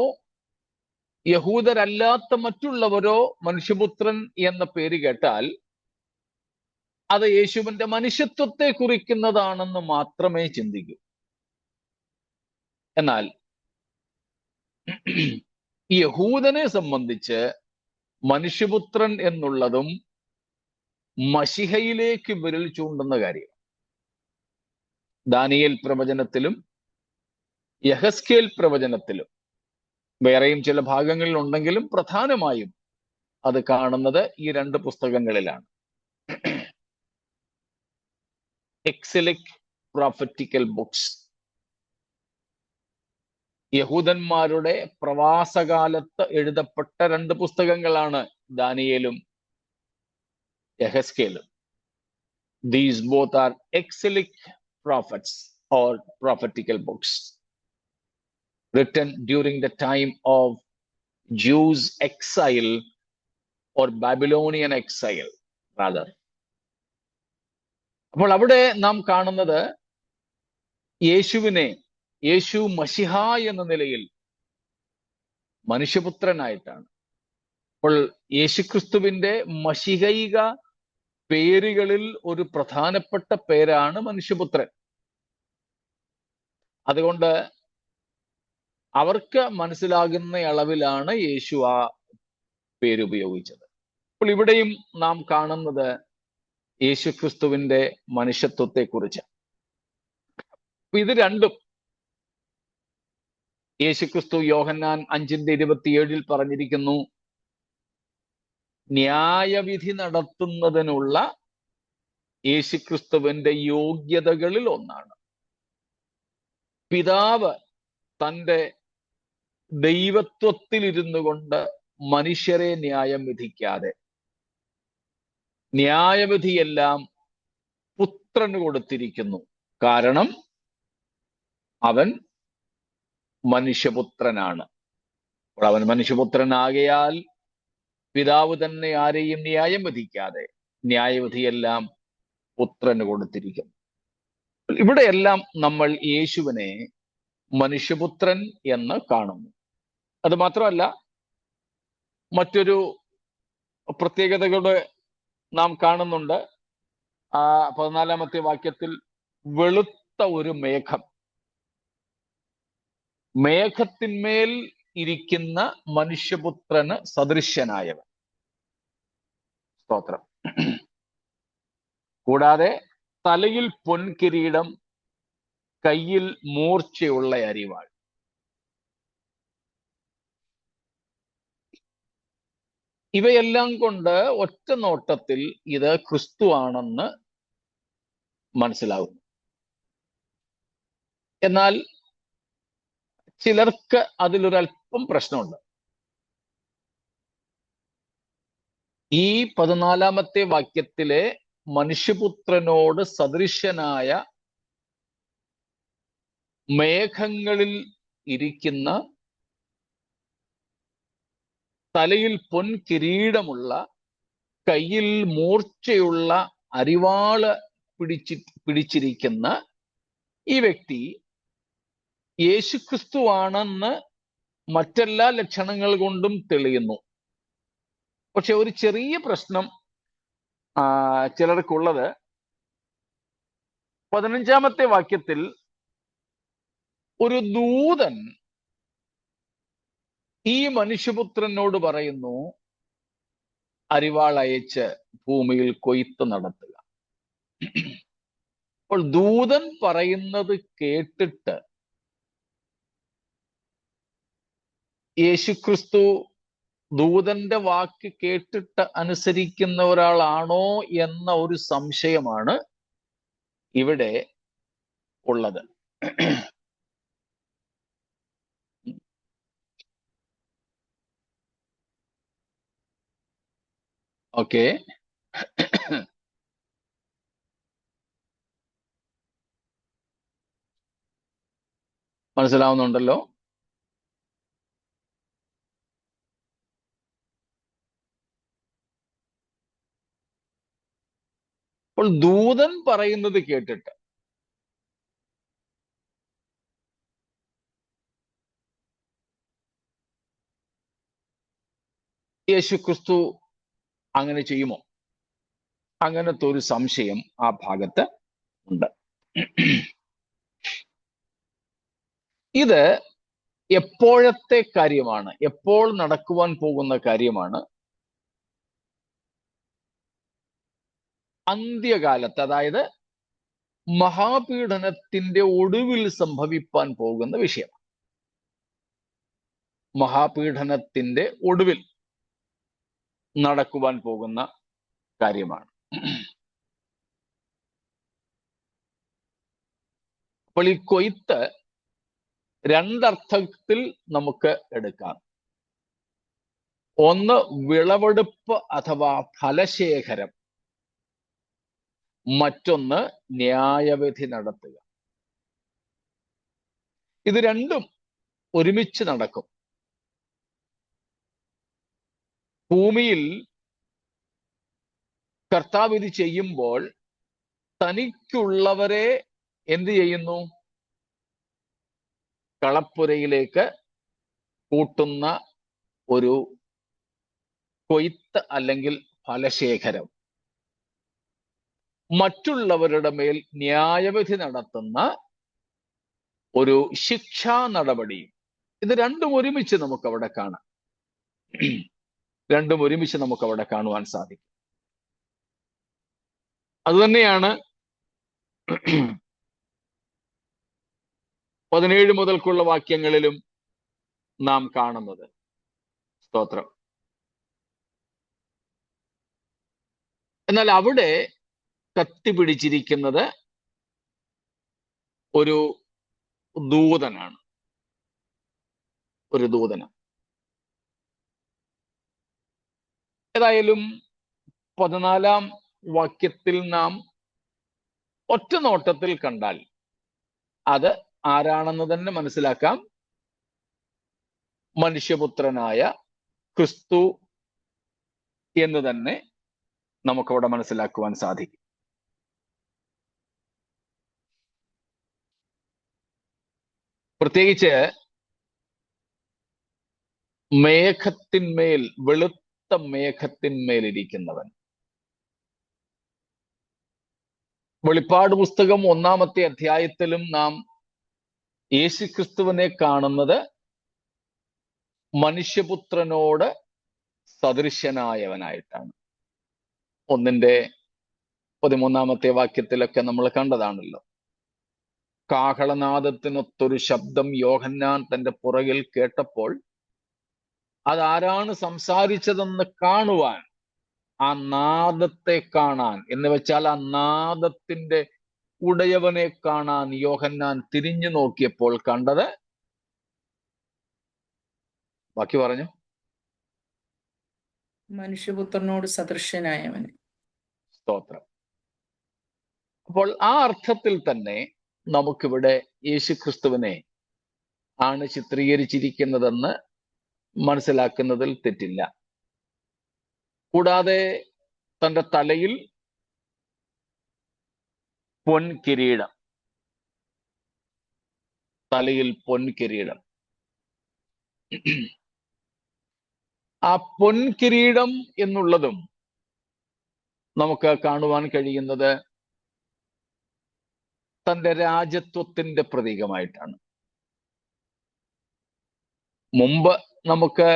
യഹൂദരല്ലാത്ത മറ്റുള്ളവരോ മനുഷ്യപുത്രൻ എന്ന പേര് കേട്ടാൽ അത് യേശുവിന്റെ മനുഷ്യത്വത്തെ കുറിക്കുന്നതാണെന്ന് മാത്രമേ ചിന്തിക്കൂ. എന്നാൽ യഹൂദനെ സംബന്ധിച്ച് മനുഷ്യപുത്രൻ എന്നുള്ളതും മശിഹയിലേക്ക് വിരൽ ചൂണ്ടുന്ന കാര്യം. ദാനിയേൽ പ്രവചനത്തിലും യഹസ്കേൽ പ്രവചനത്തിലും വേറെയും ചില ഭാഗങ്ങളിൽ ഉണ്ടെങ്കിലും പ്രധാനമായും അത് കാണുന്നത് ഈ 2 പുസ്തകങ്ങളിലാണ്. എക്സലിക് പ്രോഫറ്റിക്കൽ ബുക്സ്. യഹൂദന്മാരുടെ പ്രവാസകാലത്ത് എഴുതപ്പെട്ട 2 പുസ്തകങ്ങളാണ് ദാനിയേലും യെഹെസ്കേലും. These both are exilic prophets or prophetical books written during the time of Jews exile or Babylonian exile rather. അപ്പോൾ അവിടെ നാം കാണുന്നത് യേശു മശിഹ എന്ന നിലയിൽ മനുഷ്യപുത്രനായിട്ടാണ്. അപ്പോൾ യേശുക്രിസ്തുവിന്റെ മശിഹൈക പേരുകളിൽ ഒരു പ്രധാനപ്പെട്ട പേരാണ് മനുഷ്യപുത്രൻ. അതുകൊണ്ട് അവർക്ക് മനസ്സിലാകുന്ന അളവിലാണ് യേശു ആ പേരുപയോഗിച്ചത്. അപ്പോൾ ഇവിടെയും നാം കാണുന്നത് യേശുക്രിസ്തുവിന്റെ മനുഷ്യത്വത്തെ കുറിച്ച്. ഇത് രണ്ടും യേശുക്രിസ്തു യോഹന്നാൻ 5:27 പറഞ്ഞിരിക്കുന്നു, ന്യായവിധി നടത്തുന്നതിനുള്ള യേശുക്രിസ്തുവിന്റെ യോഗ്യതകളിൽ ഒന്നാണ് പിതാവ് തൻ്റെ ദൈവത്വത്തിൽ ഇരുന്നു കൊണ്ട് മനുഷ്യരെ ന്യായം വിധിക്കാതെ ന്യായവിധിയെല്ലാം പുത്രന് കൊടുത്തിരിക്കുന്നു. കാരണം അവൻ മനുഷ്യപുത്രനാണ്. അപ്പോൾ അവൻ മനുഷ്യപുത്രനാകയാൽ പിതാവ് തന്നെ ആരെയും ന്യായം വിധിക്കാതെ ന്യായവിധിയെല്ലാം പുത്രന് കൊടുത്തിരിക്കുന്നു. ഇവിടെയെല്ലാം നമ്മൾ യേശുവിനെ മനുഷ്യപുത്രൻ എന്ന് കാണുന്നു. അത് മാത്രമല്ല, മറ്റൊരു പ്രത്യേകതകളുടെ നാം കാണുന്നുണ്ട്. 14-ാമത്തെ വാക്യത്തിൽ വെളുത്ത ഒരു മേഘം, മേഘത്തിന്മേൽ ഇരിക്കുന്ന മനുഷ്യപുത്രന് സദൃശ്യനായവൻ. സ്തോത്രം. കൂടാതെ തലയിൽ പൊൻകിരീടം, കയ്യിൽ മൂർച്ചയുള്ള അരിവാൾ. ഇവയെല്ലാം കൊണ്ട് ഒറ്റ നോട്ടത്തിൽ ഇത് ക്രിസ്തു ആണെന്ന് മനസ്സിലാകുന്നു. എന്നാൽ ചിലർക്ക് അതിലൊരല്പം പ്രശ്നമുണ്ട്. ഈ 14-ാമത്തെ വാക്യത്തിലെ മനുഷ്യപുത്രനോട് സദൃശ്യനായ മേഘങ്ങളിൽ ഇരിക്കുന്ന, തലയിൽ പൊൻകിരീടമുള്ള, കയ്യിൽ മൂർച്ചയുള്ള അരിവാള് പിടിച്ചിരിക്കുന്ന ഈ വ്യക്തി യേശുക്രിസ്തുവാണെന്ന് മറ്റെല്ലാ ലക്ഷണങ്ങൾ കൊണ്ടും തെളിയുന്നു. പക്ഷെ ഒരു ചെറിയ പ്രശ്നം ചിലർക്കുള്ളത്, 15-ാമത്തെ വാക്യത്തിൽ ഒരു ദൂതൻ ഈ മനുഷ്യപുത്രനോട് പറയുന്നു, അരിവാൾ അയച്ച് ഭൂമിയിൽ കൊയ്ത്ത് നടത്തുക. അപ്പോൾ ദൂതൻ പറയുന്നത് കേട്ടിട്ട് യേശുക്രിസ്തു ദൂതന്റെ വാക്ക് കേട്ടിട്ട് അനുസരിക്കുന്ന ഒരാളാണോ എന്ന ഒരു സംശയമാണ് ഇവിടെ ഉള്ളത്. ഓക്കെ, മനസ്സിലാവുന്നുണ്ടല്ലോ? അപ്പോൾ ദൂതൻ പറയുന്നത് കേട്ടിട്ട് യേശുക്രിസ്തു അങ്ങനെ ചെയ്യുമോ? അങ്ങനത്തെ ഒരു സംശയം ആ ഭാഗത്ത് ഉണ്ട്. ഇത് എപ്പോഴത്തെ കാര്യമാണ്? എപ്പോൾ നടക്കുവാൻ പോകുന്ന കാര്യമാണ്? അന്ത്യകാലത്ത്, അതായത് മഹാപീഡനത്തിന്റെ ഒടുവിൽ സംഭവിപ്പാൻ പോകുന്ന വിഷയം. മഹാപീഡനത്തിന്റെ ഒടുവിൽ നടക്കുവാൻ പോകുന്ന കാര്യമാണ്. അപ്പോൾ ഈ കൊയ്ത്ത് രണ്ടർത്ഥത്തിൽ നമുക്ക് എടുക്കാം. ഒന്ന് വിളവെടുപ്പ് അഥവാ ഫലശേഖരം, മറ്റൊന്ന് ന്യായവിധി നടത്തുക. ഇത് രണ്ടും ഒരുമിച്ച് നടക്കും. ഭൂമിയിൽ കർത്താവ് ഇത് ചെയ്യുമ്പോൾ തനിക്കുള്ളവരെ എന്ത് ചെയ്യുന്നു? കളപ്പുരയിലേക്ക് കൂട്ടുന്ന ഒരു കൊയ്ത്ത് അല്ലെങ്കിൽ ഫലശേഖരം, മറ്റുള്ളവരുടെ മേൽ ന്യായവിധി നടത്തുന്ന ഒരു ശിക്ഷാ നടപടി. ഇത് രണ്ടും ഒരുമിച്ച് നമുക്ക് അവിടെ കാണാം. രണ്ടും ഒരുമിച്ച് നമുക്ക് അവിടെ കാണുവാൻ സാധിക്കും. അതുതന്നെയാണ് 17 മുതൽക്കുള്ള വാക്യങ്ങളിലും നാം കാണുന്നത്. സ്തോത്രം. എന്നാൽ അവിടെ കത്തിപിടിച്ചിരിക്കുന്നത് ഒരു ദൂതനാണ്. ഒരു ദൂതനാണ്. ഏതായാലും 14 വാക്യത്തിൽ നാം ഒറ്റ നോട്ടത്തിൽ കണ്ടാൽ അത് ആരാണെന്ന് തന്നെ മനസ്സിലാക്കാം. മനുഷ്യപുത്രനായ ക്രിസ്തു എന്ന് തന്നെ നമുക്കവിടെ മനസ്സിലാക്കുവാൻ സാധിക്കും. പ്രത്യേകിച്ച് മേഘത്തിന്മേൽ, വെളുത്ത മേഘത്തിന്മേലിരിക്കുന്നവൻ. വെളിപ്പാട് പുസ്തകം 1-ാമത്തെ അധ്യായത്തിലും നാം യേശുക്രിസ്തുവിനെ കാണുന്നത് മനുഷ്യപുത്രനോട് സദൃശനായവനായിട്ടാണ്. 1-ാമത്തെ വാക്യത്തിലൊക്കെ നമ്മൾ കണ്ടതാണല്ലോ. കാഹളനാദത്തിനൊത്തൊരു ശബ്ദം യോഹന്നാൻ തന്റെ പുറകിൽ കേട്ടപ്പോൾ അതാരാണ് സംസാരിച്ചതെന്ന് കാണുവാൻ, ആ നാദത്തെ കാണാൻ, എന്ന് വെച്ചാൽ ആ നാദത്തിന്റെ ഉടയവനെ കാണാൻ യോഹന്നാൻ തിരിഞ്ഞു നോക്കിയപ്പോൾ കണ്ടത്, ബാക്കി പറഞ്ഞു, മനുഷ്യപുത്രനോട് സദൃശനായവനെ. സ്തോത്രം. അപ്പോൾ ആ അർത്ഥത്തിൽ തന്നെ നമുക്കിവിടെ യേശുക്രിസ്തുവിനെ ആണ് ചിത്രീകരിച്ചിരിക്കുന്നതെന്ന് മനസ്സിലാക്കുന്നതിൽ തെറ്റില്ല. കൂടാതെ തന്റെ തലയിൽ പൊൻകിരീടം, തലയിൽ പൊൻകിരീടം. ആ പൊൻകിരീടം എന്നുള്ളതും നമുക്ക് കാണുവാൻ കഴിയുന്നത് തന്റെ രാജത്വത്തിന്റെ പ്രതീകമായിട്ടാണ്. മുമ്പ് നമുക്ക്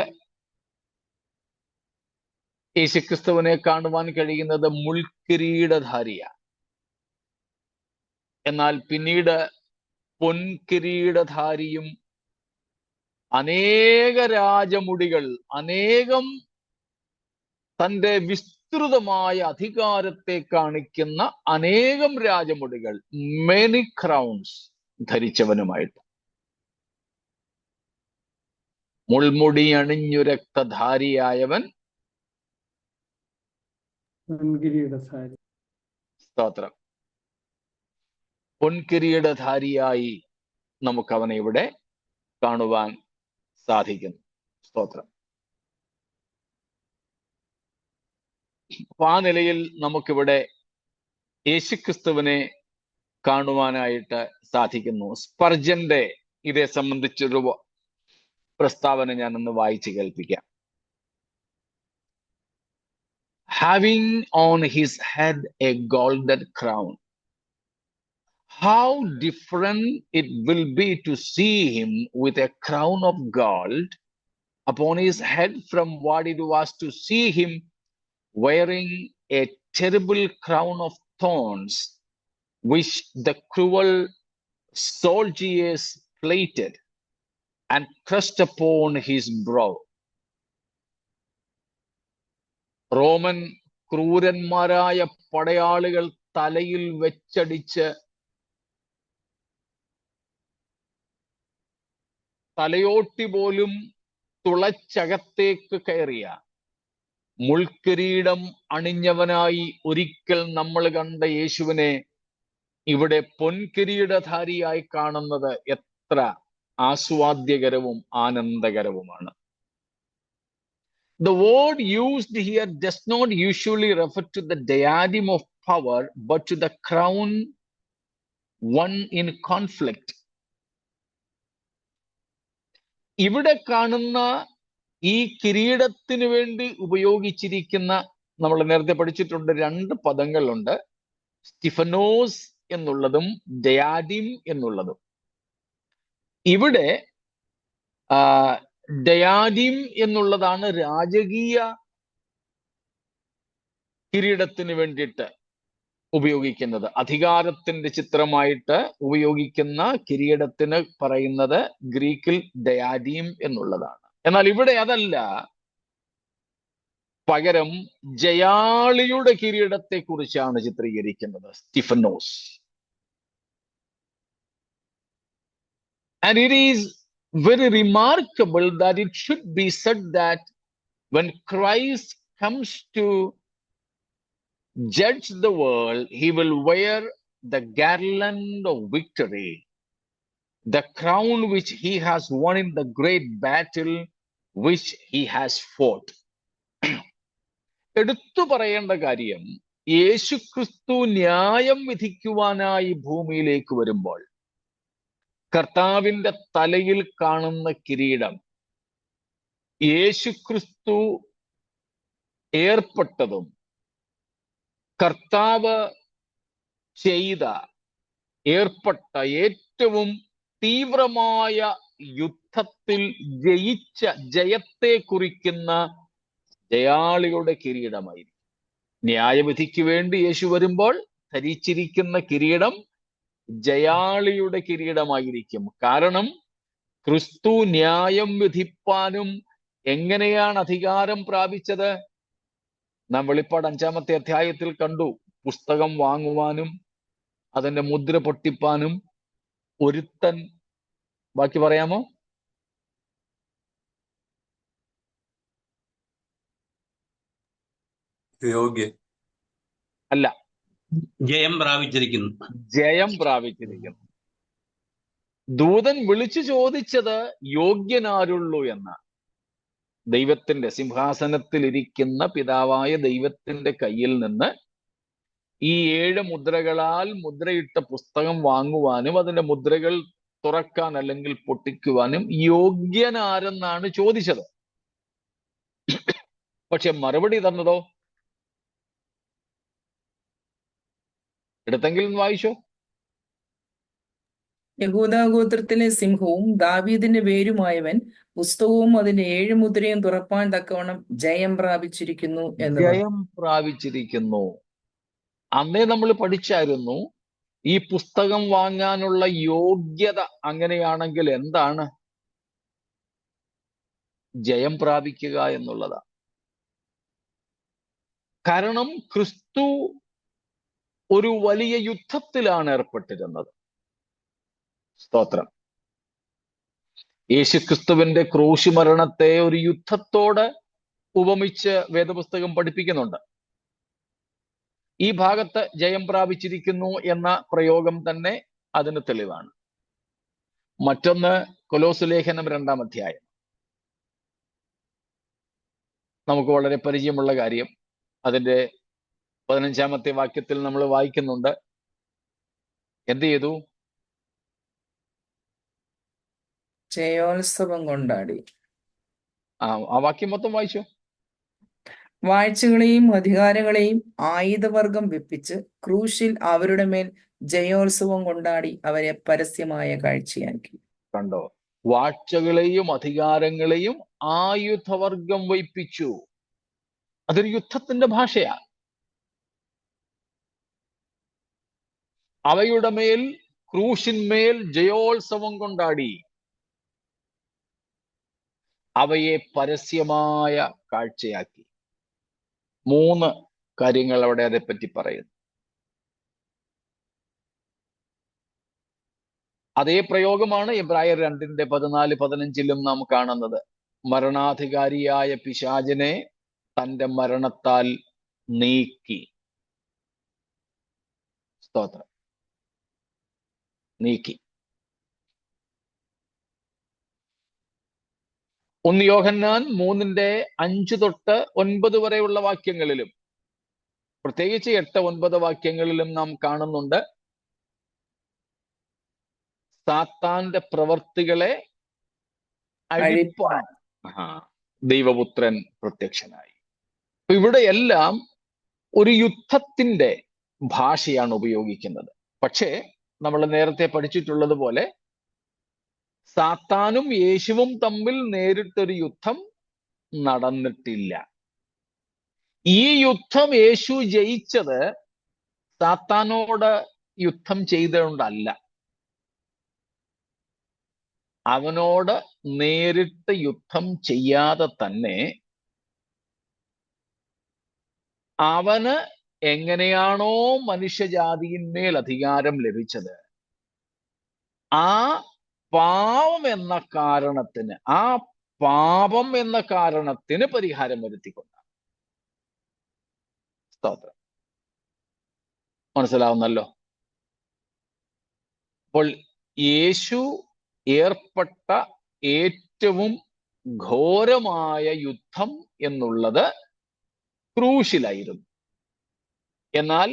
യേശുക്രിസ്തുവിനെ കാണുവാൻ കഴിയുന്നത് മുൾക്കിരീടധാരിയാണ്. എന്നാൽ പിന്നീട് പൊൻകിരീടധാരിയും അനേക രാജമുടികൾ, അനേകം തന്റെ വിസ്തൃതമായ അധികാരത്തെ കാണിക്കുന്ന അനേകം രാജമുടികൾ, മെനി ക്രൗൺസ് ധരിച്ചവനുമായിട്ട്, മുൾമുടി അണിഞ്ഞു രക്തധാരിയായവൻ, സ്തോത്രം, പൊൻകിരീടധാരിയായി നമുക്ക് അവനെ ഇവിടെ കാണുവാൻ സാധിക്കുന്നു. സ്തോത്രം. അപ്പൊ ആ നിലയിൽ നമുക്കിവിടെ യേശുക്രിസ്തുവിനെ കാണുവാനായിട്ട് സാധിക്കുന്നു. സ്പർജന്റെ ഇതേ സംബന്ധിച്ചൊരു പ്രസ്താവന ഞാനൊന്ന് വായിച്ചു കേൾപ്പിക്കാം. Having on his head a golden crown, how different it will be to see him with a crown of gold upon his head from what it was to see him wearing a terrible crown of thorns, which the cruel soldiers plaited and pressed upon his brow. Roman ക്രൂരന്മാരായ പടയാളികൾ തലയിൽ വെച്ചടിച്ച് തലയോട്ടി പോലും തുളച്ചകത്തേക്ക് കയറിയ മുൾക്കിരീടം അണിഞ്ഞവനായി ഒരിക്കൽ നമ്മൾ കണ്ട യേശുവിനെ ഇവിടെ പൊൻകിരീടധാരിയായി കാണുന്നത് എത്ര ആസ്വാദ്യകരവും ആനന്ദകരവുമാണ്. The word used here does not usually refer to the diadem of power, but to the crown won in conflict. ഇവിടെ കാണുന്ന ഈ കിരീടത്തിന് വേണ്ടി ഉപയോഗിച്ചിരിക്കുന്ന, നമ്മൾ നേരത്തെ പഠിച്ചിട്ടുണ്ട്, 2 പദങ്ങളുണ്ട്. സ്റ്റിഫനോസ് എന്നുള്ളതും ഡയാഡിം എന്നുള്ളതും. ഇവിടെ ഡയാഡിം എന്നുള്ളതാണ് രാജകീയ കിരീടത്തിന് വേണ്ടിയിട്ട് ഉപയോഗിക്കുന്നത്. അധികാരത്തിന്റെ ചിത്രമായിട്ട് ഉപയോഗിക്കുന്ന കിരീടത്തിന് പറയുന്നത് ഗ്രീക്കിൽ ഡയാഡിം എന്നുള്ളതാണ്. എന്നാൽ ഇവിടെ അതല്ല, പകരം ജയാളിയുടെ കിരീടത്തെ കുറിച്ചാണ് ചിത്രീകരിക്കുന്നത്, സ്റ്റിഫനോസ്. And it is very remarkable that it should be said that when Christ comes to judge the world, he will wear the garland of victory, the crown which he has won in the great battle which he has fought. എടുത്തു പറയേണ്ട കാര്യം, യേശുക്രിസ്തു ന്യായം വിധിക്കുവാനായി ഭൂമിയിലേക്ക് വരുമ്പോൾ കർത്താവിന്റെ തലയിൽ കാണുന്ന കിരീടം യേശുക്രിസ്തു ഏർപ്പെട്ടതും കർത്താവ് ഏർപ്പെട്ട ഏറ്റവും തീവ്രമായ യുദ്ധത്തിൽ ജയിച്ച ജയത്തെ കുറിക്കുന്ന ജയാളിയുടെ കിരീടമായിരിക്കും. ന്യായവിധിക്ക് വേണ്ടി യേശു വരുമ്പോൾ ധരിച്ചിരിക്കുന്ന കിരീടം ജയാളിയുടെ കിരീടമായിരിക്കും. കാരണം ക്രിസ്തു ന്യായം വിധിപ്പാനും എങ്ങനെയാണ് അധികാരം പ്രാപിച്ചത്? നാം വെളിപ്പാട് 5-ാമത്തെ അധ്യായത്തിൽ കണ്ടു. പുസ്തകം വാങ്ങുവാനും അതിന്റെ മുദ്ര പൊട്ടിപ്പാനും ഒരുത്തൻ, ബാക്കി പറയാമോ? അല്ല, ജയം പ്രാപിച്ചിരിക്കുന്നു. ജയം പ്രാപിച്ചിരിക്കുന്നു. ദൂതൻ വിളിച്ചു ചോദിച്ചത് യോഗ്യനാരുള്ളൂ എന്ന്. ദൈവത്തിന്റെ സിംഹാസനത്തിൽ ഇരിക്കുന്ന പിതാവായ ദൈവത്തിന്റെ കയ്യിൽ നിന്ന് ഈ 7 മുദ്രകളാൽ മുദ്രയിട്ട പുസ്തകം വാങ്ങുവാനും അതിന്റെ മുദ്രകൾ തുറക്കാൻ അല്ലെങ്കിൽ പൊട്ടിക്കുവാനും യോഗ്യനാരെന്നാണ് ചോദിച്ചത്. പക്ഷെ മറുപടി തന്നതോ? എടുത്തെങ്കിൽ വായിച്ചോ. യഹൂദാഗോത്രത്തിലെ സിംഹവും ദാവീദിന്റെ വേരുമായവൻ പുസ്തകവും അതിന്റെ 7 മുദ്രയും തുറപ്പാൻ തക്കവണ്ണം ജയം പ്രാപിച്ചിരിക്കുന്നു എന്ന്. ജയം പ്രാപിച്ചിരിക്കുന്നു. അന്നേ നമ്മൾ പഠിച്ചായിരുന്നു, ഈ പുസ്തകം വാങ്ങാനുള്ള യോഗ്യത അങ്ങനെയാണെങ്കിൽ എന്താണ്? ജയം പ്രാപിക്കുക എന്നുള്ളതാണ്. കാരണം ക്രിസ്തു ഒരു വലിയ യുദ്ധത്തിലാണ് ഏർപ്പെട്ടിരുന്നത്. സ്തോത്രം. യേശുക്രിസ്തുവിന്റെ ക്രൂശ് മരണത്തെ ഒരു യുദ്ധത്തോട് ഉപമിച്ച് വേദപുസ്തകം പഠിപ്പിക്കുന്നുണ്ട്. ഈ ഭാഗത്ത് ജയം പ്രാപിച്ചിരിക്കുന്നു എന്ന പ്രയോഗം തന്നെ അതിന് തെളിവാണ്. മറ്റൊന്ന് കൊലോസ് ലേഖനം 2-ാം അധ്യായം. നമുക്ക് വളരെ പരിചയമുള്ള കാര്യം. അതിന്റെ 15-ാമത്തെ വാക്യത്തിൽ നമ്മൾ വായിക്കുന്നുണ്ട്, എന്ത് ചെയ്തു? ജയോത്സവം കൊണ്ടാടി. ആ വാക്യം മൊത്തം വായിച്ചോ. വാഴ്ചകളെയും അധികാരങ്ങളെയും ആയുധവർഗം വെപ്പിച്ച് ക്രൂശിൽ അവരുടെ മേൽ ജയോത്സവം കൊണ്ടാടി അവരെ പരസ്യമായ കാഴ്ചയാക്കി. കണ്ടോ? വാഴ്ചകളെയും അധികാരങ്ങളെയും ആയുധവർഗം വയ്പ്പിച്ചു. അതൊരു യുദ്ധത്തിന്റെ ഭാഷയാ. അവയുടെ മേൽ, ക്രൂശിന്മേൽ ജയോത്സവം കൊണ്ടാടി അവയെ പരസ്യമായ കാഴ്ചയാക്കി. 3 കാര്യങ്ങൾ അവിടെ അതേപ്പറ്റി പറയുന്നു. അതേ പ്രയോഗമാണ് എബ്രായർ 2:14-15 നാം കാണുന്നത്. മരണാധികാരിയായ പിശാചിനെ തന്റെ മരണത്താൽ നീക്കി. സ്തോത്രം. നീക്കി. 1 യോഹന്നാൻ 3:5-9 വരെയുള്ള വാക്യങ്ങളിലും പ്രത്യേകിച്ച് 8-9 വാക്യങ്ങളിലും നാം കാണുന്നുണ്ട് സാത്താന്റെ പ്രവർത്തികളെ അഴിപ്പാൻ ദൈവപുത്രൻ പ്രത്യക്ഷനായി. ഇവിടെയെല്ലാം ഒരു യുദ്ധത്തിന്റെ ഭാഷയാണ് ഉപയോഗിക്കുന്നത്. പക്ഷേ നമ്മൾ നേരത്തെ പഠിച്ചിട്ടുള്ളത് പോലെ സാത്താനും യേശുവും തമ്മിൽ നേരിട്ടൊരു യുദ്ധം നടന്നിട്ടില്ല. ഈ യുദ്ധം യേശു ജയിച്ചത് സാത്താനോട് യുദ്ധം ചെയ്തുകൊണ്ടല്ല, അവനോട് നേരിട്ട് യുദ്ധം ചെയ്യാതെ തന്നെ അവന് എങ്ങനെയാണോ മനുഷ്യജാതിയിന്മേൽ അധികാരം ലഭിച്ചത്, ആ പാപം എന്ന കാരണത്തിന് പരിഹാരം വരുത്തിക്കൊണ്ടാണ്. സ്തോത്രം. മനസ്സിലാവുന്നല്ലോ. അപ്പോൾ യേശു ഏർപ്പെട്ട ഏറ്റവും ഘോരമായ യുദ്ധം എന്നുള്ളത് ക്രൂശിലായിരുന്നു. എന്നാൽ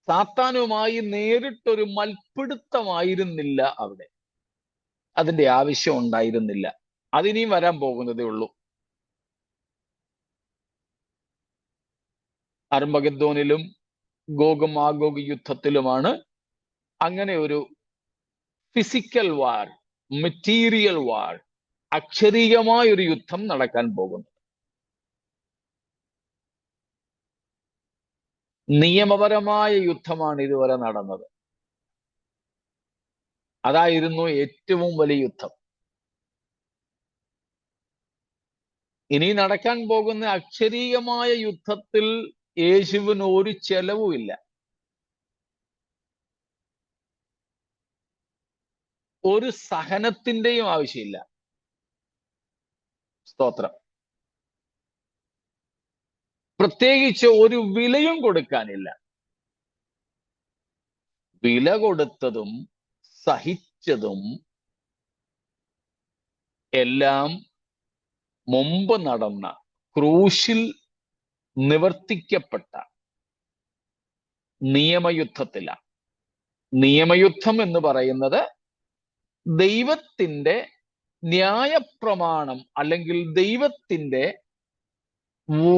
സാത്താനുമായി നേരിട്ടൊരു മൽപ്പിടുത്തമായിരുന്നില്ല അവിടെ. അതിന്റെ ആവശ്യം ഉണ്ടായിരുന്നില്ല. അതിനിയും വരാൻ പോകുന്നതേ ഉള്ളൂ. അർമഗദ്ദോനിലും ഗോഗ് മാഗോഗ് യുദ്ധത്തിലുമാണ് അങ്ങനെ ഒരു ഫിസിക്കൽ വാർ, മെറ്റീരിയൽ വാർ, അക്ഷരീയമായ ഒരു യുദ്ധം നടക്കാൻ പോകുന്നത്. നിയമപരമായ യുദ്ധമാണ് ഇതുവരെ നടന്നത്. അതായിരുന്നു ഏറ്റവും വലിയ യുദ്ധം. ഇനി നടക്കാൻ പോകുന്ന അക്ഷരീയമായ യുദ്ധത്തിൽ യേശുവിന് ഒരു ചെലവുമില്ല. ഒരു സഹനത്തിന്റെയും ആവശ്യമില്ല. സ്തോത്രം. പ്രത്യേകിച്ച് ഒരു വിലയും കൊടുക്കാനില്ല. വില കൊടുത്തതും സഹിച്ചതും എല്ലാം മുമ്പ് നടന്ന ക്രൂശിൽ നിവർത്തിക്കപ്പെട്ട നിയമയുദ്ധത്തിലാണ്. നിയമയുദ്ധം എന്ന് പറയുന്നത് ദൈവത്തിന്റെ ന്യായപ്രമാണം അല്ലെങ്കിൽ ദൈവത്തിന്റെ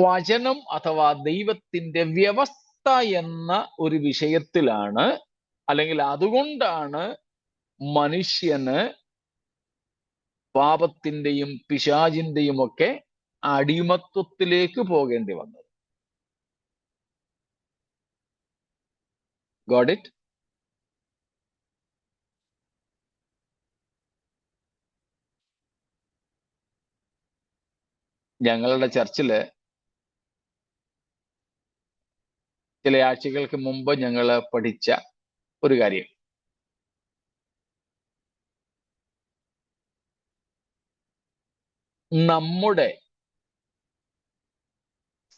വചനം അഥവാ ദൈവത്തിന്റെ വ്യവസ്ഥ എന്ന ഒരു വിഷയത്തിലാണ്, അല്ലെങ്കിൽ അതുകൊണ്ടാണ് മനുഷ്യന് പാപത്തിന്റെയും പിശാചിന്റെയും ഒക്കെ അടിമത്വത്തിലേക്ക് പോകേണ്ടി വന്നത്. Got it? ഞങ്ങളുടെ ചർച്ചില് ചില ആഴ്ചകൾക്ക് മുമ്പ് ഞങ്ങൾ പഠിച്ച ഒരു കാര്യം, നമ്മുടെ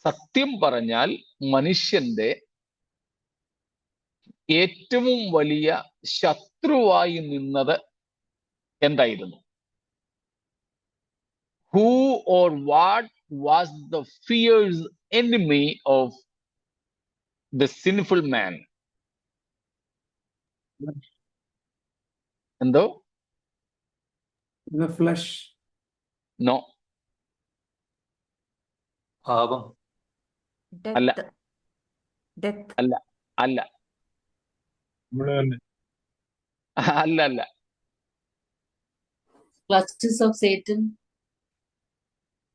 സത്യം പറഞ്ഞാൽ മനുഷ്യന്റെ ഏറ്റവും വലിയ ശത്രുവായി നിന്നത് എന്തായിരുന്നു? Who or what was the fierce enemy of the sinful man? എന്തോ? The flesh. No. പാപം. അല്ല. Death. അല്ല. അല്ല. അല്ല. അല്ല. Clutches of Satan.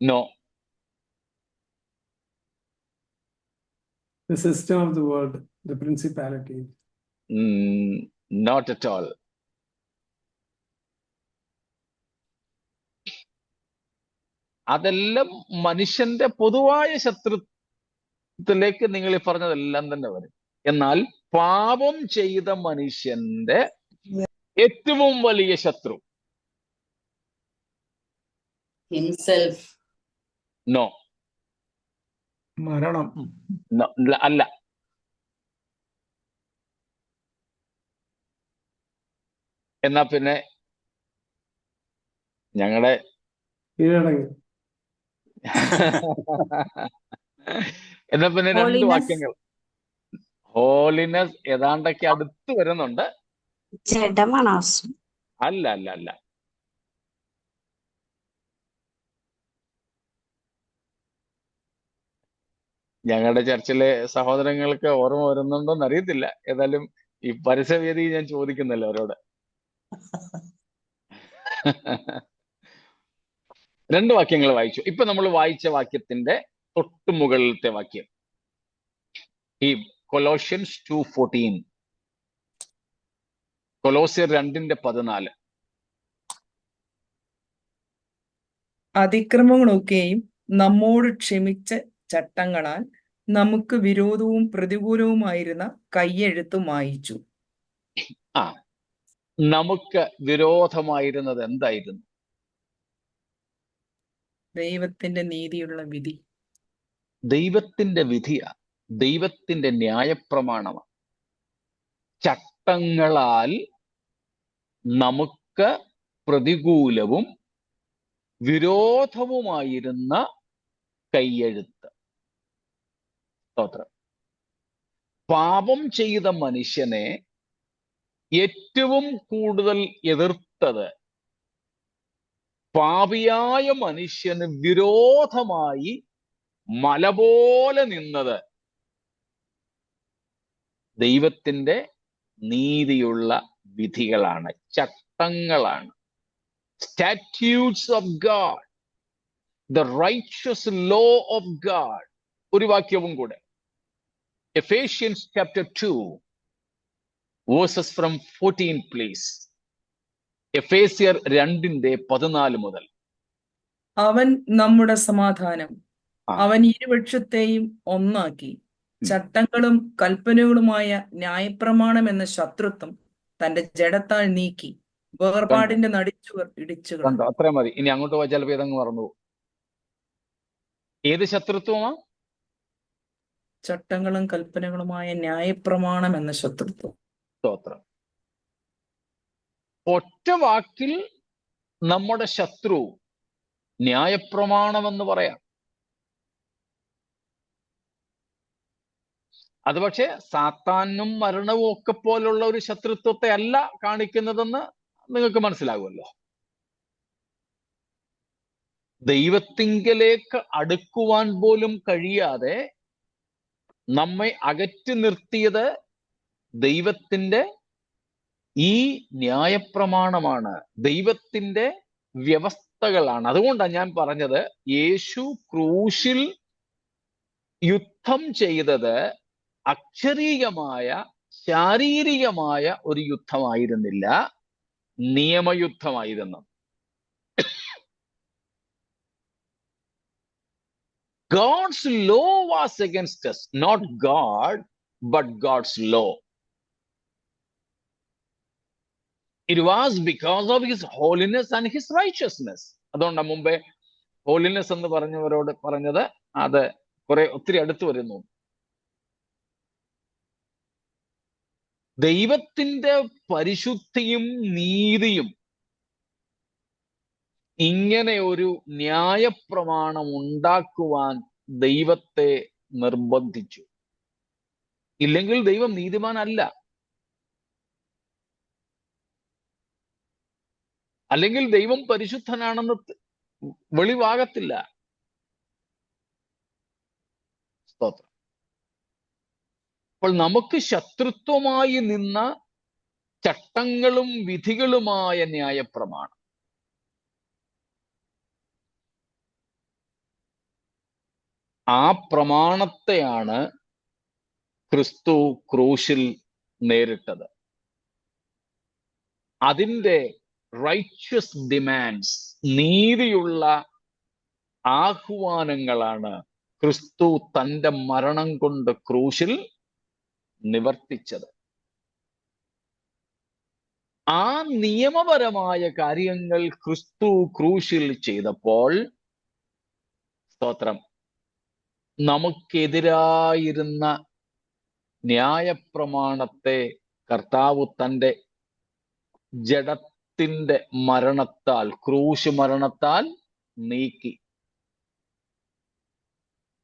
No. The system of the world, the principality. Not at all. അതെല്ലാം മനുഷ്യന്റെ പൊതുവായ ശത്രുത്വത്തിലേക്ക് നിങ്ങൾ ഈ പറഞ്ഞതെല്ലാം തന്നെ വരും. എന്നാൽ പാപം ചെയ്ത മനുഷ്യന്റെ ഏറ്റവും വലിയ ശത്രു? himself, നോ, മരണം. അല്ല. എന്നാ പിന്നെ ഞങ്ങളുടെ കീഴടങ്ങി. എന്നാ പിന്നെ രണ്ട് holiness, വാക്യങ്ങൾ. ഹോളിനെസ് ഏതാണ്ടൊക്കെ അടുത്ത് വരുന്നുണ്ട്. ജഡമനസ്സും. അല്ല അല്ല അല്ല. ഞങ്ങളുടെ ചർച്ചിലെ സഹോദരങ്ങൾക്ക് ഓർമ്മ വരുന്നുണ്ടോന്ന് അറിയത്തില്ല. ഏതായാലും ഈ പരസ്യവേദി ഞാൻ ചോദിക്കുന്നല്ലോ അവരോട്. രണ്ട് വാക്യങ്ങൾ വായിച്ചു. ഇപ്പൊ നമ്മൾ വായിച്ച വാക്യത്തിന്റെ തൊട്ടു മുകളിലത്തെ വാക്യം, ഈ കൊലോഷ്യൻസ് 2:14, കൊലോസ്യർ 2:14. അതിക്രമങ്ങളൊക്കെയും നമ്മോട് ക്ഷമിച്ച ചട്ടങ്ങളാൽ നമുക്ക് വിരോധവും പ്രതികൂലവുമായിരുന്ന കയ്യെഴുത്ത് മായിച്ചു. ആ, നമുക്ക് വിരോധമായിരുന്നത് എന്തായിരുന്നു? ദൈവത്തിന്റെ നീതിയുള്ള വിധി. ദൈവത്തിന്റെ വിധിയാ, ദൈവത്തിന്റെ ന്യായപ്രമാണമാണ്. ചട്ടങ്ങളാൽ നമുക്ക് പ്രതികൂലവും വിരോധവുമായിരുന്ന കയ്യെഴുത്ത്. സ്തോത്രം. പാപം ചെയ്ത മനുഷ്യനെ ഏറ്റവും കൂടുതൽ എതിർത്തത്, പാപിയായ മനുഷ്യന് വിരോധമായി മല പോലെ നിന്നത് ദൈവത്തിന്റെ നീതിയുള്ള വിധികളാണ്, ചട്ടങ്ങളാണ്. Statutes of God, the righteous law of God. ഒരു വാക്യവും കൂടെ, Ephesians chapter 2 verses from 14 please. എഫേസ്യർ 2:14 മുതൽ. അവൻ നമ്മുടെ സമാധാനം, ആ. അവൻ ഇരുപക്ഷത്തെയും ഒന്നാക്കി ചട്ടങ്ങളും കൽപ്പനകളുമായ ന്യായപ്രമാണം എന്ന ശത്രുത്വം തന്റെ ജഡത്താൽ നീക്കി വേർപാടിന്റെ നടിച്ചുവർ ഇടിച്ചു കളഞ്ഞു. കണ്ടോ, അത്ര മതി. ഇനി അങ്ങോട്ട് പോയി ചിലപ്പോൾ ഇതങ്ങ് മറന്നു പോകും. ഏത് ശത്രുത്വമാ? ചട്ടങ്ങളും കൽപ്പനകളുമായ ന്യായപ്രമാണം എന്ന ശത്രുത്വം. സ്തോത്രം. ഒറ്റ വാക്കിൽ നമ്മുടെ ശത്രു ന്യായപ്രമാണമെന്ന് പറയാം. അത് പക്ഷേ സാത്താനും മരണവും ഒക്കെ പോലുള്ള ഒരു ശത്രുത്വത്തെ അല്ല കാണിക്കുന്നതെന്ന് നിങ്ങൾക്ക് മനസ്സിലാകുമല്ലോ. ദൈവത്തിങ്കലേക്ക് അടുക്കുവാൻ പോലും കഴിയാതെ നമ്മെ അകറ്റി നിർത്തിയത് ദൈവത്തിന്റെ ഈ ന്യായപ്രമാണമാണ്, ദൈവത്തിന്റെ വ്യവസ്ഥകളാണ്. അതുകൊണ്ടാണ് ഞാൻ പറഞ്ഞത്, യേശു ക്രൂശിൽ യുദ്ധം ചെയ്തത് അക്ഷരീയമായ ശാരീരികമായ ഒരു യുദ്ധമായിരുന്നില്ല, നിയമയുദ്ധമായിരുന്നു. God's law was against us, not God, but God's law. It was because of his holiness and his righteousness. അതുകൊണ്ടാണ് മുമ്പേ ഹോളിനെസ് എന്ന് പറഞ്ഞവരോട് പറഞ്ഞത്, അത് ഒത്തിരി അടുത്ത് വരുന്നു. ദൈവത്തിന്റെ പരിശുദ്ധിയും നീതിയും ഇങ്ങനെ ഒരു ന്യായപ്രമാണം ഉണ്ടാക്കുവാൻ ദൈവത്തെ നിർബന്ധിച്ചു. ഇല്ലെങ്കിൽ ദൈവം നീതിമാനല്ല, അല്ലെങ്കിൽ ദൈവം പരിശുദ്ധനാണെന്ന് വെളിവാകത്തില്ല. സ്തോത്രം. അപ്പോൾ നമുക്ക് ശത്രുത്വമായി നിന്ന ചട്ടങ്ങളും വിധികളുമായ ന്യായപ്രമാണം, ആ പ്രമാണത്തെയാണ് ക്രിസ്തു ക്രൂശിൽ നേരിട്ടത്. അതിൻ്റെ റൈറ്റ്യസ് ഡിമാൻഡ്സ്, നീതിയുള്ള ആഹ്വാനങ്ങളാണ് ക്രിസ്തു തൻ്റെ മരണം കൊണ്ട് ക്രൂശിൽ നിവർത്തിച്ചത്. ആ നിയമപരമായ കാര്യങ്ങൾ ക്രിസ്തു ക്രൂശിൽ ചെയ്തപ്പോൾ, സ്തോത്രം, നമുക്കെതിരായിരുന്ന ന്യായപ്രമാണത്തെ കർത്താവ് തൻ്റെ ജഡത്തിന്റെ മരണത്താൽ, ക്രൂശ് മരണത്താൽ നീക്കി.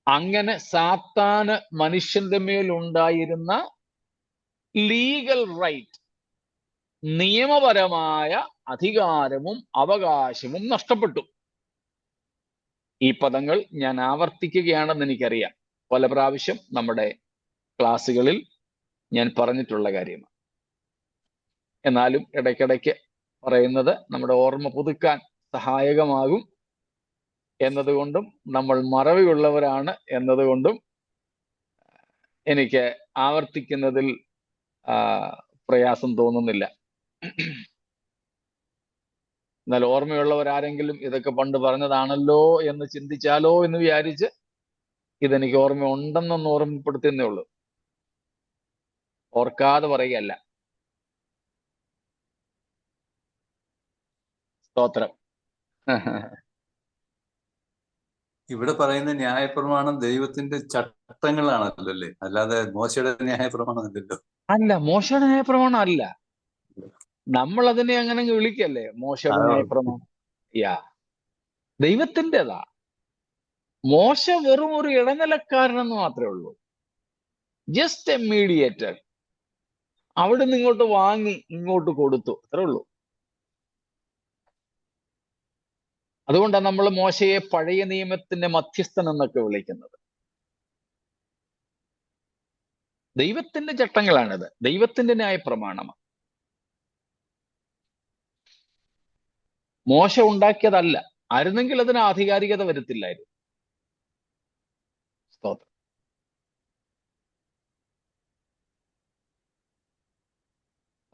അങ്ങനെ സാത്താന് മനുഷ്യന്റെ മേലുണ്ടായിരുന്ന ലീഗൽ റൈറ്റ്, നിയമപരമായ അധികാരവും അവകാശവും നഷ്ടപ്പെട്ടു. ഈ പദങ്ങൾ ഞാൻ ആവർത്തിക്കുകയാണെന്ന് എനിക്കറിയാം, പല പ്രാവശ്യം നമ്മുടെ ക്ലാസ്സുകളിൽ ഞാൻ പറഞ്ഞിട്ടുള്ള കാര്യമാണ്. എന്നാലും ഇടയ്ക്കിടയ്ക്ക് പറയുന്നത് നമ്മുടെ ഓർമ്മ പുതുക്കാൻ സഹായകമാകും എന്നതുകൊണ്ടും നമ്മൾ മറവിയുള്ളവരാണ് എന്നതുകൊണ്ടും എനിക്ക് ആവർത്തിക്കുന്നതിൽ പ്രയാസം തോന്നുന്നില്ല. എന്നാൽ ഓർമ്മയുള്ളവരാരെങ്കിലും ഇതൊക്കെ പണ്ട് പറഞ്ഞതാണല്ലോ എന്ന് ചിന്തിച്ചാലോ എന്ന് വിചാരിച്ച് ഇതെനിക്ക് ഓർമ്മ ഉണ്ടെന്നൊന്ന് ഓർമ്മപ്പെടുത്തുന്നേ ഉള്ളൂ, ഓർക്കാതെ പറയുകയല്ല. സ്തോത്രം. ഇവിടെ പറയുന്ന ന്യായപ്രമാണം ദൈവത്തിന്റെ ചട്ടങ്ങളാണല്ലോ അല്ലേ, അല്ലാതെ മോശയുടെ ന്യായപ്രമാണം അല്ലല്ലോ. അല്ല, മോശയുടെ ന്യായപ്രമാണം അല്ല. നമ്മൾ അതിനെ അങ്ങനെ വിളിക്കല്ലേ മോശയുടെ ന്യായപ്രമാണം. ദൈവത്തിൻ്റെതാ. മോശ വെറും ഒരു ഇടനിലക്കാരനെന്ന് മാത്രമേ ഉള്ളൂ, ജസ്റ്റ് എ മീഡിയേറ്റർ. അവിടെ നിന്ന് ഇങ്ങോട്ട് വാങ്ങി ഇങ്ങോട്ട് കൊടുത്തു, അത്രേ ഉള്ളൂ. അതുകൊണ്ടാണ് നമ്മൾ മോശയെ പഴയ നിയമത്തിന്റെ മധ്യസ്ഥൻ എന്നൊക്കെ വിളിക്കുന്നത്. ദൈവത്തിന്റെ ചട്ടങ്ങളാണിത്, ദൈവത്തിന്റെ ന്യായപ്രമാണമാണ്. മോശ ഉണ്ടാക്കിയതല്ല. ആയിരുന്നെങ്കിൽ അതിന് ആധികാരികത വരുത്തില്ലായിരുന്നു. സ്തോത്രം.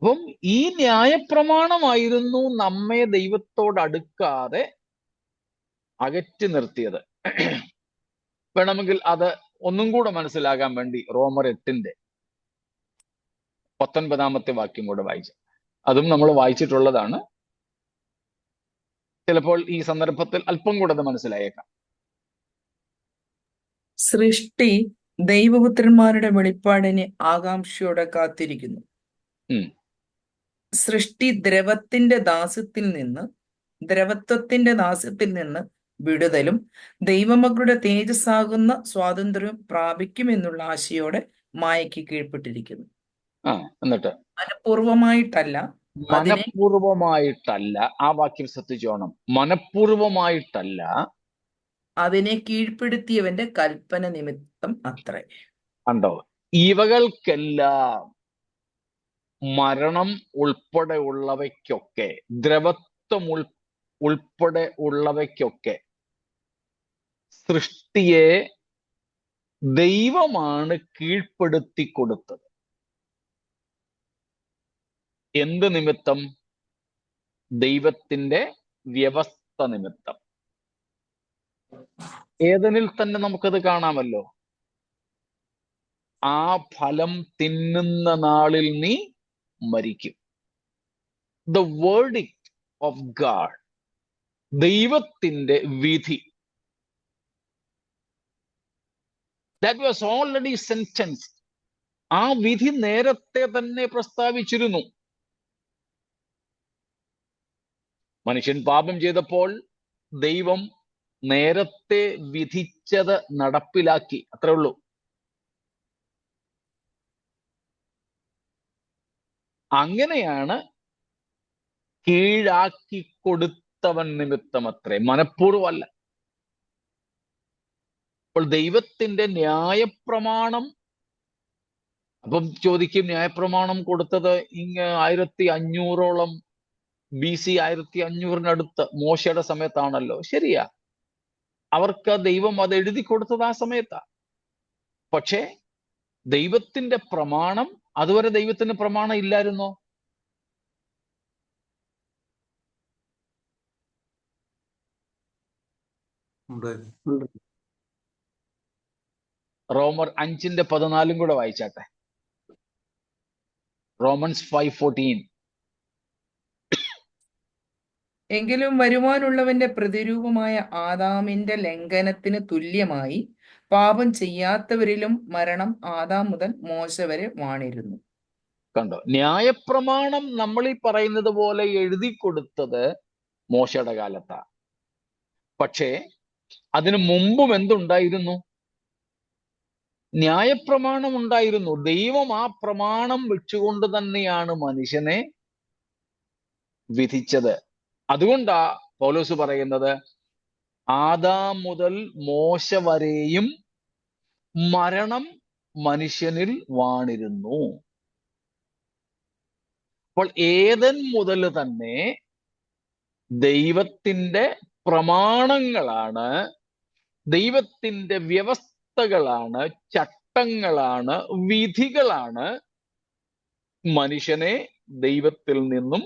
അപ്പം ഈ ന്യായപ്രമാണമായിരുന്നു നമ്മെ ദൈവത്തോട് അടുക്കാതെ അകറ്റി നിർത്തിയത്. വേണമെങ്കിൽ അത് ഒന്നും കൂടെ മനസ്സിലാകാൻ വേണ്ടി റോമർ 8:19 വാക്യം കൂടെ വായിച്ചു. അതും നമ്മൾ വായിച്ചിട്ടുള്ളതാണ്. ചിലപ്പോൾ ഈ സന്ദർഭത്തിൽ അല്പം കൂടെ അത് മനസ്സിലായേക്കാം. സൃഷ്ടി ദൈവപുത്രന്മാരുടെ വെളിപ്പാടിന് ആകാംക്ഷയോടെ കാത്തിരിക്കുന്നു. സൃഷ്ടി ദ്രവത്വത്തിന്റെ ദാസ്യത്തിൽ നിന്ന് വിടുതലും ദൈവമക്കളുടെ തേജസ്സാകുന്ന സ്വാതന്ത്ര്യവും പ്രാപിക്കുമെന്നുള്ള ആശയോടെ മായയ്ക്ക് കീഴ്പ്പെട്ടിരിക്കുന്നു. എന്നിട്ട് മനഃപൂർവമായിട്ടല്ല, ആ വാക്യം ശ്രദ്ധിച്ചോണം. മനഃപൂർവമായിട്ടല്ല, അതിനെ കീഴ്പ്പെടുത്തിയവന്റെ കൽപ്പന നിമിത്തം അത്രേ. കണ്ടോ? ഇവകൾക്കെല്ലാം, മരണം ഉൾപ്പെടെ ഉള്ളവയ്ക്കൊക്കെ, ദ്രവത്വം ഉൾപ്പെടെ ഉള്ളവയ്ക്കൊക്കെ സൃഷ്ടിയെ ദൈവമാണ് കീഴ്പ്പെടുത്തി കൊടുത്തത്. എന്ത് നിമിത്തം? ദൈവത്തിന്റെ വ്യവസ്ഥ നിമിത്തം. ഏദനിൽ തന്നെ നമുക്കത് കാണാമല്ലോ. ആ ഫലം തിന്നുന്ന നാളിൽ നീ മരിക്കും. ദ വേർഡിക്റ്റ് ഓഫ് ഗാഡ്, ദൈവത്തിന്റെ വിധി, ദാറ്റ് വാസ് ഓൾറെഡി സെന്റൻസ്ഡ്. ആ വിധി നേരത്തെ തന്നെ പ്രസ്താവിച്ചിരുന്നു. മനുഷ്യൻ പാപം ചെയ്തപ്പോൾ ദൈവം നേരത്തെ വിധിച്ചത് നടപ്പിലാക്കി, അത്രേ ഉള്ളൂ. അങ്ങനെയാണ് കീഴാക്കി കൊടുത്തവൻ നിമിത്തം അത്രേ, മനഃപൂർവ്വമല്ല. അപ്പോൾ ദൈവത്തിന്റെ ന്യായപ്രമാണം, അപ്പം ചോദിക്കും, ന്യായപ്രമാണം കൊടുത്തത് 1500ഓളം BC, 1500-നടുത്ത് മോശയുടെ സമയത്താണല്ലോ. ശരിയാ, അവർക്ക് ദൈവം അത് എഴുതി കൊടുത്തത് ആ സമയത്താ. പക്ഷേ ദൈവത്തിന്റെ പ്രമാണം, അതുവരെ ദൈവത്തിന്റെ പ്രമാണം ഇല്ലായിരുന്നോ? റോമർ 5:14 കൂടെ വായിച്ചാട്ടെ. റോമൻസ് 5:14. എങ്കിലും വരുവാനുള്ളവന്റെ പ്രതിരൂപമായ ആദാമിന്റെ ലംഘനത്തിന് തുല്യമായി പാപം ചെയ്യാത്തവരിലും മരണം ആദാം മുതൽ മോശ വരെ വാണിരുന്നു. കണ്ടോ, ന്യായപ്രമാണം നമ്മൾ ഈ പറയുന്നത് പോലെ എഴുതി കൊടുത്തത് മോശയുടെ കാലത്താ. പക്ഷേ അതിനു മുമ്പും എന്തുണ്ടായിരുന്നു? ന്യായപ്രമാണം ഉണ്ടായിരുന്നു. ദൈവം ആ പ്രമാണം വെച്ചുകൊണ്ട് തന്നെയാണ് മനുഷ്യനെ വിധിച്ചത്. അതുകൊണ്ടാ പൗലോസ് പറയുന്നത് ആദാം മുതൽ മോശ വരെയും മരണം മനുഷ്യനിൽ വാണിരുന്നു. അപ്പോൾ ഏദൻ മുതൽ തന്നെ ദൈവത്തിന്റെ പ്രമാണങ്ങളാണ്, ദൈവത്തിന്റെ വ്യവസ്ഥകളാണ്, ചട്ടങ്ങളാണ്, വിധികളാണ് മനുഷ്യനെ ദൈവത്തിൽ നിന്നും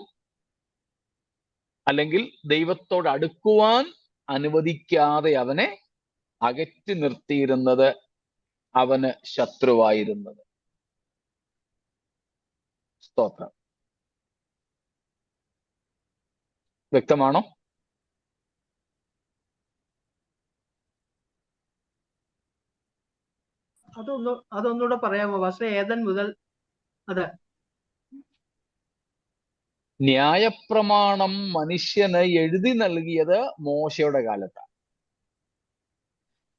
അല്ലെങ്കിൽ ദൈവത്തോട് അടുക്കുവാൻ അനുവദിക്കാതെ അവനെ അകറ്റി നിർത്തിയിരുന്നത്, അവന് ശത്രുവായിരുന്നത്. സ്തോത്രം. വ്യക്തമാണോ? അതൊന്നുകൂടെ പറയാമോ പക്ഷേ? ഏദൻ മുതൽ അതെ, ന്യായപ്രമാണം മനുഷ്യന് എഴുതി നൽകിയത് മോശയുടെ കാലത്താണ്.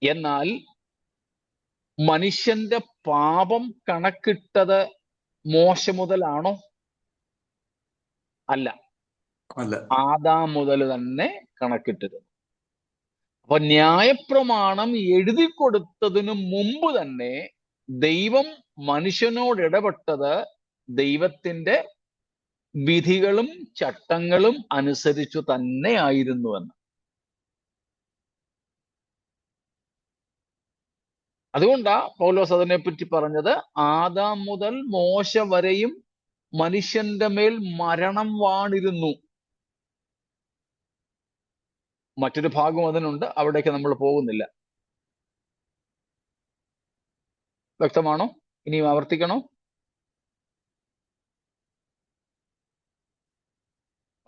എന്നാൽ മനുഷ്യന്റെ പാപം കണക്കിട്ടത് മോശ മുതലാണോ? അല്ല, ആദാം മുതൽ തന്നെ കണക്കിട്ടിരുന്നു. അപ്പൊ ന്യായപ്രമാണം എഴുതി കൊടുത്തതിനു മുമ്പ് തന്നെ ദൈവം മനുഷ്യനോട് ഇടപെട്ടത് ദൈവത്തിന്റെ വിധികളും ചട്ടങ്ങളും അനുസരിച്ചു തന്നെ ആയിരുന്നുവെന്ന്. അതുകൊണ്ടാ പൗലോസ് അതിനെപ്പറ്റി പറഞ്ഞത് ആദാം മുതൽ മോശ വരെയും മനുഷ്യന്റെ മേൽ മരണം വാണിരുന്നു. മറ്റൊരു ഭാഗം അതിനുണ്ട്, അവിടേക്ക് നമ്മൾ പോകുന്നില്ല. വ്യക്തമാണോ? ഇനിയും ആവർത്തിക്കണോ?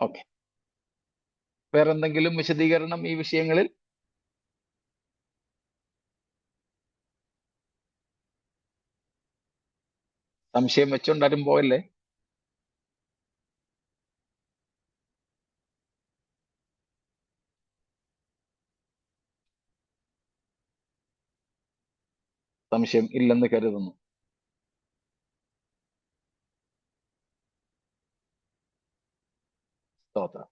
ഓക്കെ. വേറെന്തെങ്കിലും വിശദീകരണം ഈ വിഷയങ്ങളിൽ? സംശയം വെച്ചോണ്ടാരും പോയല്ലേ? സംശയം ഇല്ലെന്ന് കരുതുന്നു. സ്തോത്രം.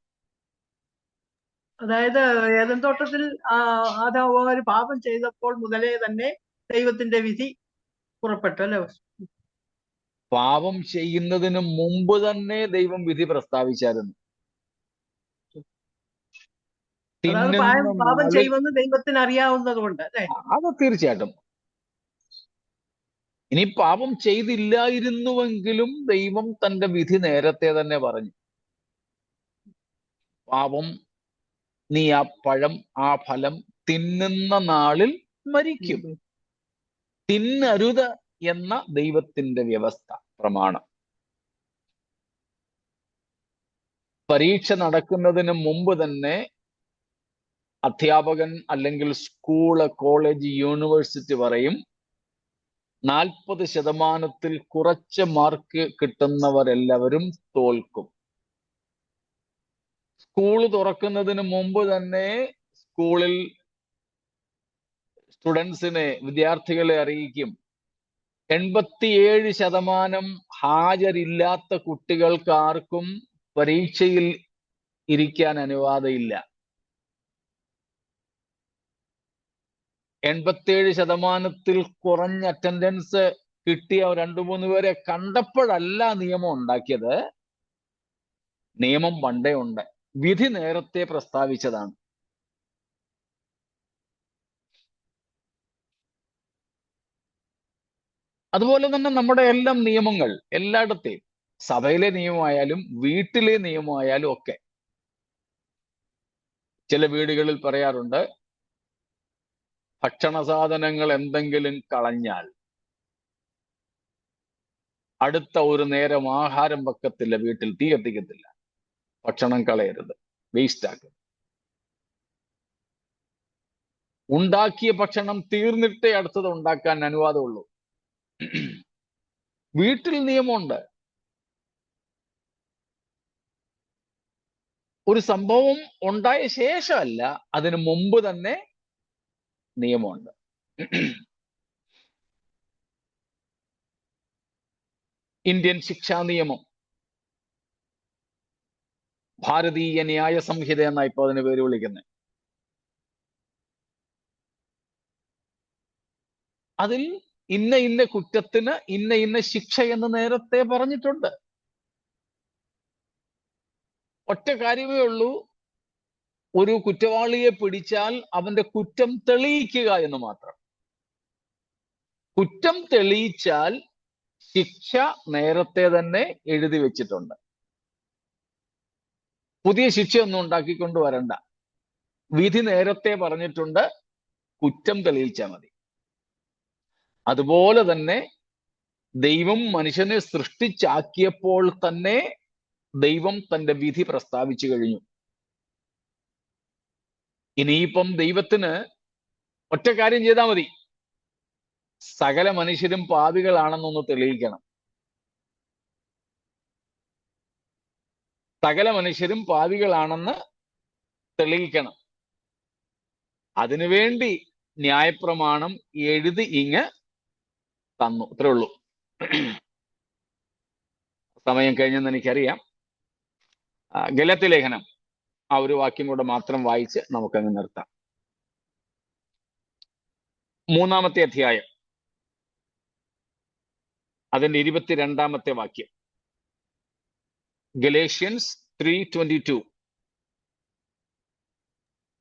അതായത് ഏദൻ തോട്ടത്തിൽ ആദാം ഹവ്വ പാപം ചെയ്തപ്പോൾ മുതലേ തന്നെ ദൈവത്തിന്റെ വിധി പുറപ്പെട്ടു അല്ലേ? പാപം ചെയ്യുന്നതിന് മുമ്പ് തന്നെ ദൈവം വിധി പ്രസ്താവിച്ചായിരുന്നു. അതായത് പാപം ചെയ്യുമെന്ന് ദൈവത്തിന് അറിയാവുന്നത് കൊണ്ട് അല്ലേ? അത് തീർച്ചയായിട്ടും. ഇനി പാപം ചെയ്തില്ലായിരുന്നുവെങ്കിലും ദൈവം തന്റെ വിധി നേരത്തെ തന്നെ പറഞ്ഞു. പാപം, നീ ആ പഴം, ആ ഫലം തിന്നുന്ന നാളിൽ മരിക്കും. തിന്നരുത് എന്ന ദൈവത്തിന്റെ വ്യവസ്ഥ, പ്രമാണം. പരീക്ഷ നടക്കുന്നതിന് മുമ്പ് തന്നെ അധ്യാപകൻ അല്ലെങ്കിൽ സ്കൂള്, കോളേജ്, യൂണിവേഴ്സിറ്റി പറയും 40% കുറച്ച് മാർക്ക് കിട്ടുന്നവരെല്ലാവരും തോൽക്കും. സ്കൂള് തുറക്കുന്നതിന് മുമ്പ് തന്നെ സ്കൂളിൽ സ്റ്റുഡൻസിനെ, വിദ്യാർത്ഥികളെ അറിയിക്കും 87% ഹാജരില്ലാത്ത കുട്ടികൾക്ക് ആർക്കും പരീക്ഷയിൽ ഇരിക്കാൻ അനുവാദമില്ല. 87% കുറഞ്ഞ അറ്റൻഡൻസ് കിട്ടിയ 2-3 പേരെ കണ്ടപ്പോഴല്ല നിയമം ഉണ്ടാക്കിയത്. നിയമം പണ്ടേ ഉണ്ട്, വിധി നേരത്തെ പ്രസ്താവിച്ചതാണ്. അതുപോലെ തന്നെ നമ്മുടെ എല്ലാം നിയമങ്ങൾ, എല്ലായിടത്തെയും, സഭയിലെ നിയമമായാലും വീട്ടിലെ നിയമമായാലും ഒക്കെ, ചില വീടുകളിൽ പറയാറുണ്ട് ഭക്ഷണ സാധനങ്ങൾ എന്തെങ്കിലും കളഞ്ഞാൽ അടുത്ത ഒരു നേരം ആഹാരം വെക്കത്തില്ല, വീട്ടിൽ തീ കത്തിക്കത്തില്ല, ഭക്ഷണം കളയരുത്. വേസ്റ്റ് ആക്കുക. ഉണ്ടാക്കിയ ഭക്ഷണം തീർന്നിട്ടേ അടുത്തത് ഉണ്ടാക്കാൻ അനുവാദമുള്ളൂ. വീട്ടിൽ നിയമമുണ്ട്. ഒരു സംഭവം ഉണ്ടായ ശേഷമല്ല, അതിനു മുമ്പ് തന്നെ നിയമമുണ്ട്. ഇന്ത്യൻ ശിക്ഷാ നിയമം, ഭാരതീയ ന്യായ സംഹിത എന്നാണ് ഇപ്പൊ അതിന് പേര് വിളിക്കുന്നത്. അതിൽ ഇന്ന ഇന്ന കുറ്റത്തിന് ഇന്ന ഇന്ന ശിക്ഷ എന്ന് നേരത്തെ പറഞ്ഞിട്ടുണ്ട്. ഒറ്റ കാര്യമേ ഉള്ളൂ, ഒരു കുറ്റവാളിയെ പിടിച്ചാൽ അവന്റെ കുറ്റം തെളിയിക്കുക എന്ന് മാത്രം. കുറ്റം തെളിയിച്ചാൽ ശിക്ഷ നേരത്തെ തന്നെ എഴുതി വെച്ചിട്ടുണ്ട്. പുതിയ ശിക്ഷയൊന്നും ഉണ്ടാക്കിക്കൊണ്ട് വരണ്ട. വിധി നേരത്തെ പറഞ്ഞിട്ടുണ്ട്, കുറ്റം തെളിയിച്ചാൽ മതി. അതുപോലെ തന്നെ ദൈവം മനുഷ്യനെ സൃഷ്ടിച്ചാക്കിയപ്പോൾ തന്നെ ദൈവം തന്റെ വിധി പ്രസ്താവിച്ചു കഴിഞ്ഞു. ഇനിയിപ്പം ദൈവത്തിന് ഒറ്റ കാര്യം ചെയ്താൽ മതി, സകല മനുഷ്യരും പാപികളാണെന്നൊന്ന് തെളിയിക്കണം. സകല മനുഷ്യരും പാപികളാണെന്ന് തെളിയിക്കണം. അതിനുവേണ്ടി ന്യായപ്രമാണം എഴുതി ഇങ്ങ് തന്നു. അത്രേ ഉള്ളൂ. സമയം കഴിഞ്ഞെന്ന് എനിക്കറിയാം. ഗലാത്യ ലേഖനം ആ ഒരു വാക്യം കൂടെ മാത്രം വായിച്ച് നമുക്കങ്ങ് നിർത്താം. 3-ാമത്തെ അധ്യായം, അതിന്റെ 22-ാമത്തെ വാക്യം. ഗലേഷ്യൻസ് 3:22.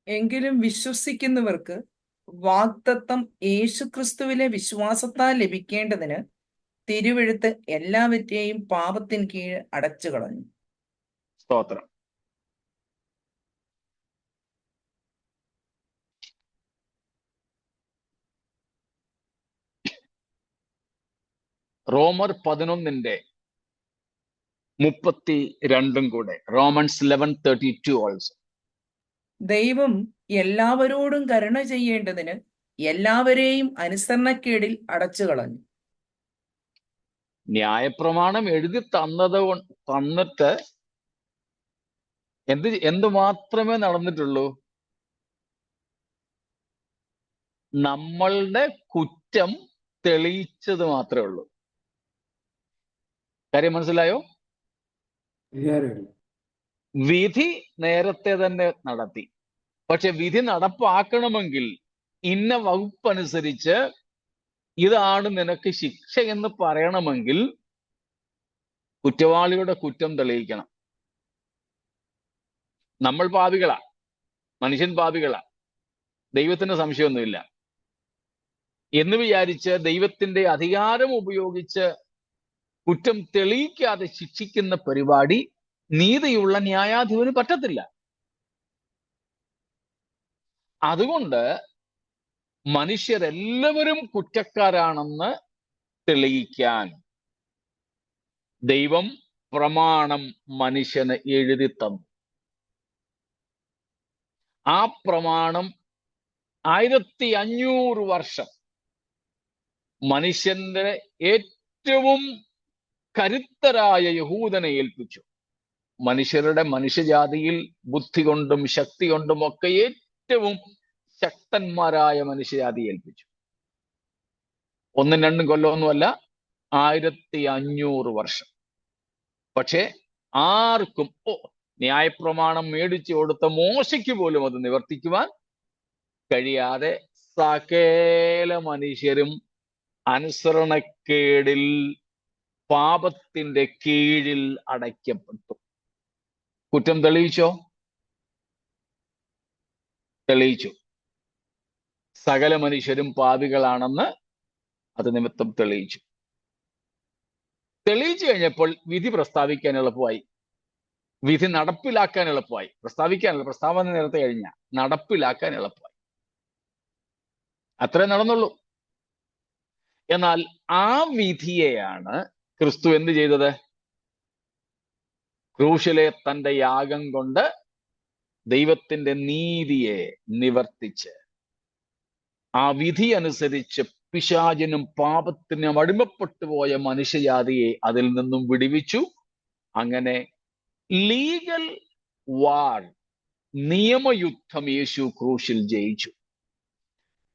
എങ്കിലും വിശ്വസിക്കുന്നവർക്ക് വാഗ്ദത്തം യേശുക്രിസ്തുവിലെ വിശ്വാസത്താൽ ലഭിക്കേണ്ടതിന് തിരുവെഴുത്ത് എല്ലാവരെയും പാപത്തിന് കീഴ് അടച്ചു കളഞ്ഞു. സ്തോത്രം. റോമർ 11:32 കൂടെ. Romans 11:32 also. ദൈവം എല്ലാവരോടും കരുണ ചെയ്യേണ്ടതിന് എല്ലാവരെയും അനുസരണക്കേടിൽ അടച്ചു കളഞ്ഞു. ന്യായപ്രമാണം എഴുതി തന്നിട്ട് എന്ത് മാത്രമേ നടന്നിട്ടുള്ളൂ? നമ്മളുടെ കുറ്റം തെളിയിച്ചത് മാത്രമേ ഉള്ളൂ. കാര്യം മനസ്സിലായോ? വിധി നേരത്തെ തന്നെ നടത്തി. പക്ഷെ വിധി നടപ്പാക്കണമെങ്കിൽ ഇന്ന വകുപ്പനുസരിച്ച് ഇതാണ് നിനക്ക് ശിക്ഷ എന്ന് പറയണമെങ്കിൽ കുറ്റവാളിയുടെ കുറ്റം തെളിയിക്കണം. നമ്മൾ പാപികളാ, മനുഷ്യൻ പാപികളാ, ദൈവത്തിന് സംശയമൊന്നുമില്ല എന്ന് വിചാരിച്ച് ദൈവത്തിന്റെ അധികാരം ഉപയോഗിച്ച് കുറ്റം തെളിയിക്കാതെ ശിക്ഷിക്കുന്ന പരിപാടി നീതിയുള്ള ന്യായാധിപന് പറ്റത്തില്ല. അതുകൊണ്ട് മനുഷ്യരെല്ലാവരും കുറ്റക്കാരാണെന്ന് തെളിയിക്കാൻ ദൈവം പ്രമാണം മനുഷ്യന് എഴുതി തന്നു. ആ പ്രമാണം 1500 വർഷം മനുഷ്യന്റെ ഏറ്റവും കരുത്തരായ യഹൂദനെ ഏൽപ്പിച്ചു. മനുഷ്യജാതിയിൽ ബുദ്ധി കൊണ്ടും ശക്തി കൊണ്ടും ഒക്കെ ഏറ്റവും ശക്തന്മാരായ മനുഷ്യജാതി ഏൽപ്പിച്ചു. 1-2 കൊല്ലമൊന്നുമല്ല, 1500 വർഷം. പക്ഷെ ആർക്കും ന്യായപ്രമാണം മേടിച്ചു കൊടുത്ത മോശയ്ക്ക് പോലും അത് നിവർത്തിക്കുവാൻ കഴിയാതെ സകല മനുഷ്യരും അനുസരണക്കേടിൽ പാപത്തിന്റെ കീഴിൽ അടയ്ക്കപ്പെട്ടു. കുറ്റം തെളിയിച്ചോ? തെളിയിച്ചു. സകല മനുഷ്യരും പാപികളാണെന്ന് അത് നിമിത്തം തെളിയിച്ചു. തെളിയിച്ചു കഴിഞ്ഞപ്പോൾ വിധി പ്രസ്താവിക്കാൻ എളുപ്പമായി, വിധി നടപ്പിലാക്കാൻ എളുപ്പമായി. പ്രസ്താവന നേരത്തെ കഴിഞ്ഞ നടപ്പിലാക്കാൻ എളുപ്പമായി. അത്രേ നടന്നുള്ളൂ. എന്നാൽ ആ വിധിയെയാണ് ക്രിസ്തു എന്ത് ചെയ്തത്? ക്രൂശിലെ തന്റെ യാഗം കൊണ്ട് ദൈവത്തിന്റെ നീതിയെ നിവർത്തിച്ച് ആ വിധി അനുസരിച്ച് പിശാചിനും പാപത്തിനും അടിമപ്പെട്ടു പോയ മനുഷ്യജാതിയെ അതിൽ നിന്നും വിടുവിച്ചു. അങ്ങനെ ലീഗൽ വാർ, നിയമയുദ്ധം യേശു ക്രൂശിൽ ജയിച്ചു.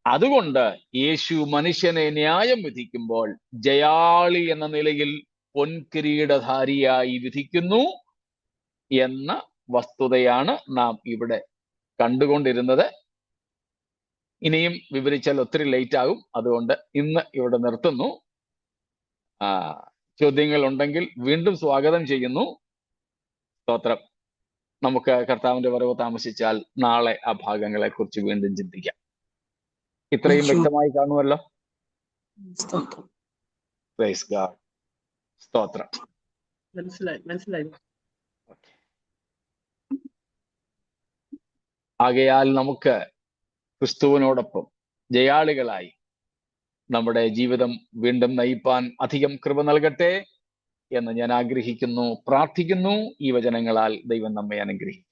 അതുകൊണ്ട് യേശു മനുഷ്യനെ ന്യായം വിധിക്കുമ്പോൾ ജയാളി എന്ന നിലയിൽ പൊൻകിരീടധാരിയായി വിധിക്കുന്നു എന്ന വസ്തുതയാണ് നാം ഇവിടെ കണ്ടുകൊണ്ടിരുന്നത്. ഇനിയും വിവരിച്ചാൽ ഒത്തിരി ലേറ്റ് ആകും. അതുകൊണ്ട് ഇന്ന് ഇവിടെ നിർത്തുന്നു. ചോദ്യങ്ങൾ ഉണ്ടെങ്കിൽ വീണ്ടും സ്വാഗതം ചെയ്യുന്നു. സ്തോത്രം. നമുക്ക് കർത്താവിന്റെ വരവ് താമസിച്ചാൽ നാളെ ആ ഭാഗങ്ങളെ കുറിച്ച് വീണ്ടും ചിന്തിക്കാം. ഇത്രയും വ്യക്തമായി കാണുമല്ലോ. Praise God. സ്തോത്രം. മനസ്സിലായി. ആകയാൽ നമുക്ക് ക്രിസ്തുവിനോടൊപ്പം ജയാളികളായി നമ്മുടെ ജീവിതം വീണ്ടും നയിപ്പാൻ അധികം കൃപ നൽകട്ടെ എന്ന് ഞാൻ ആഗ്രഹിക്കുന്നു, പ്രാർത്ഥിക്കുന്നു. ഈ വചനങ്ങളാൽ ദൈവം നമ്മെ അനുഗ്രഹിക്കും.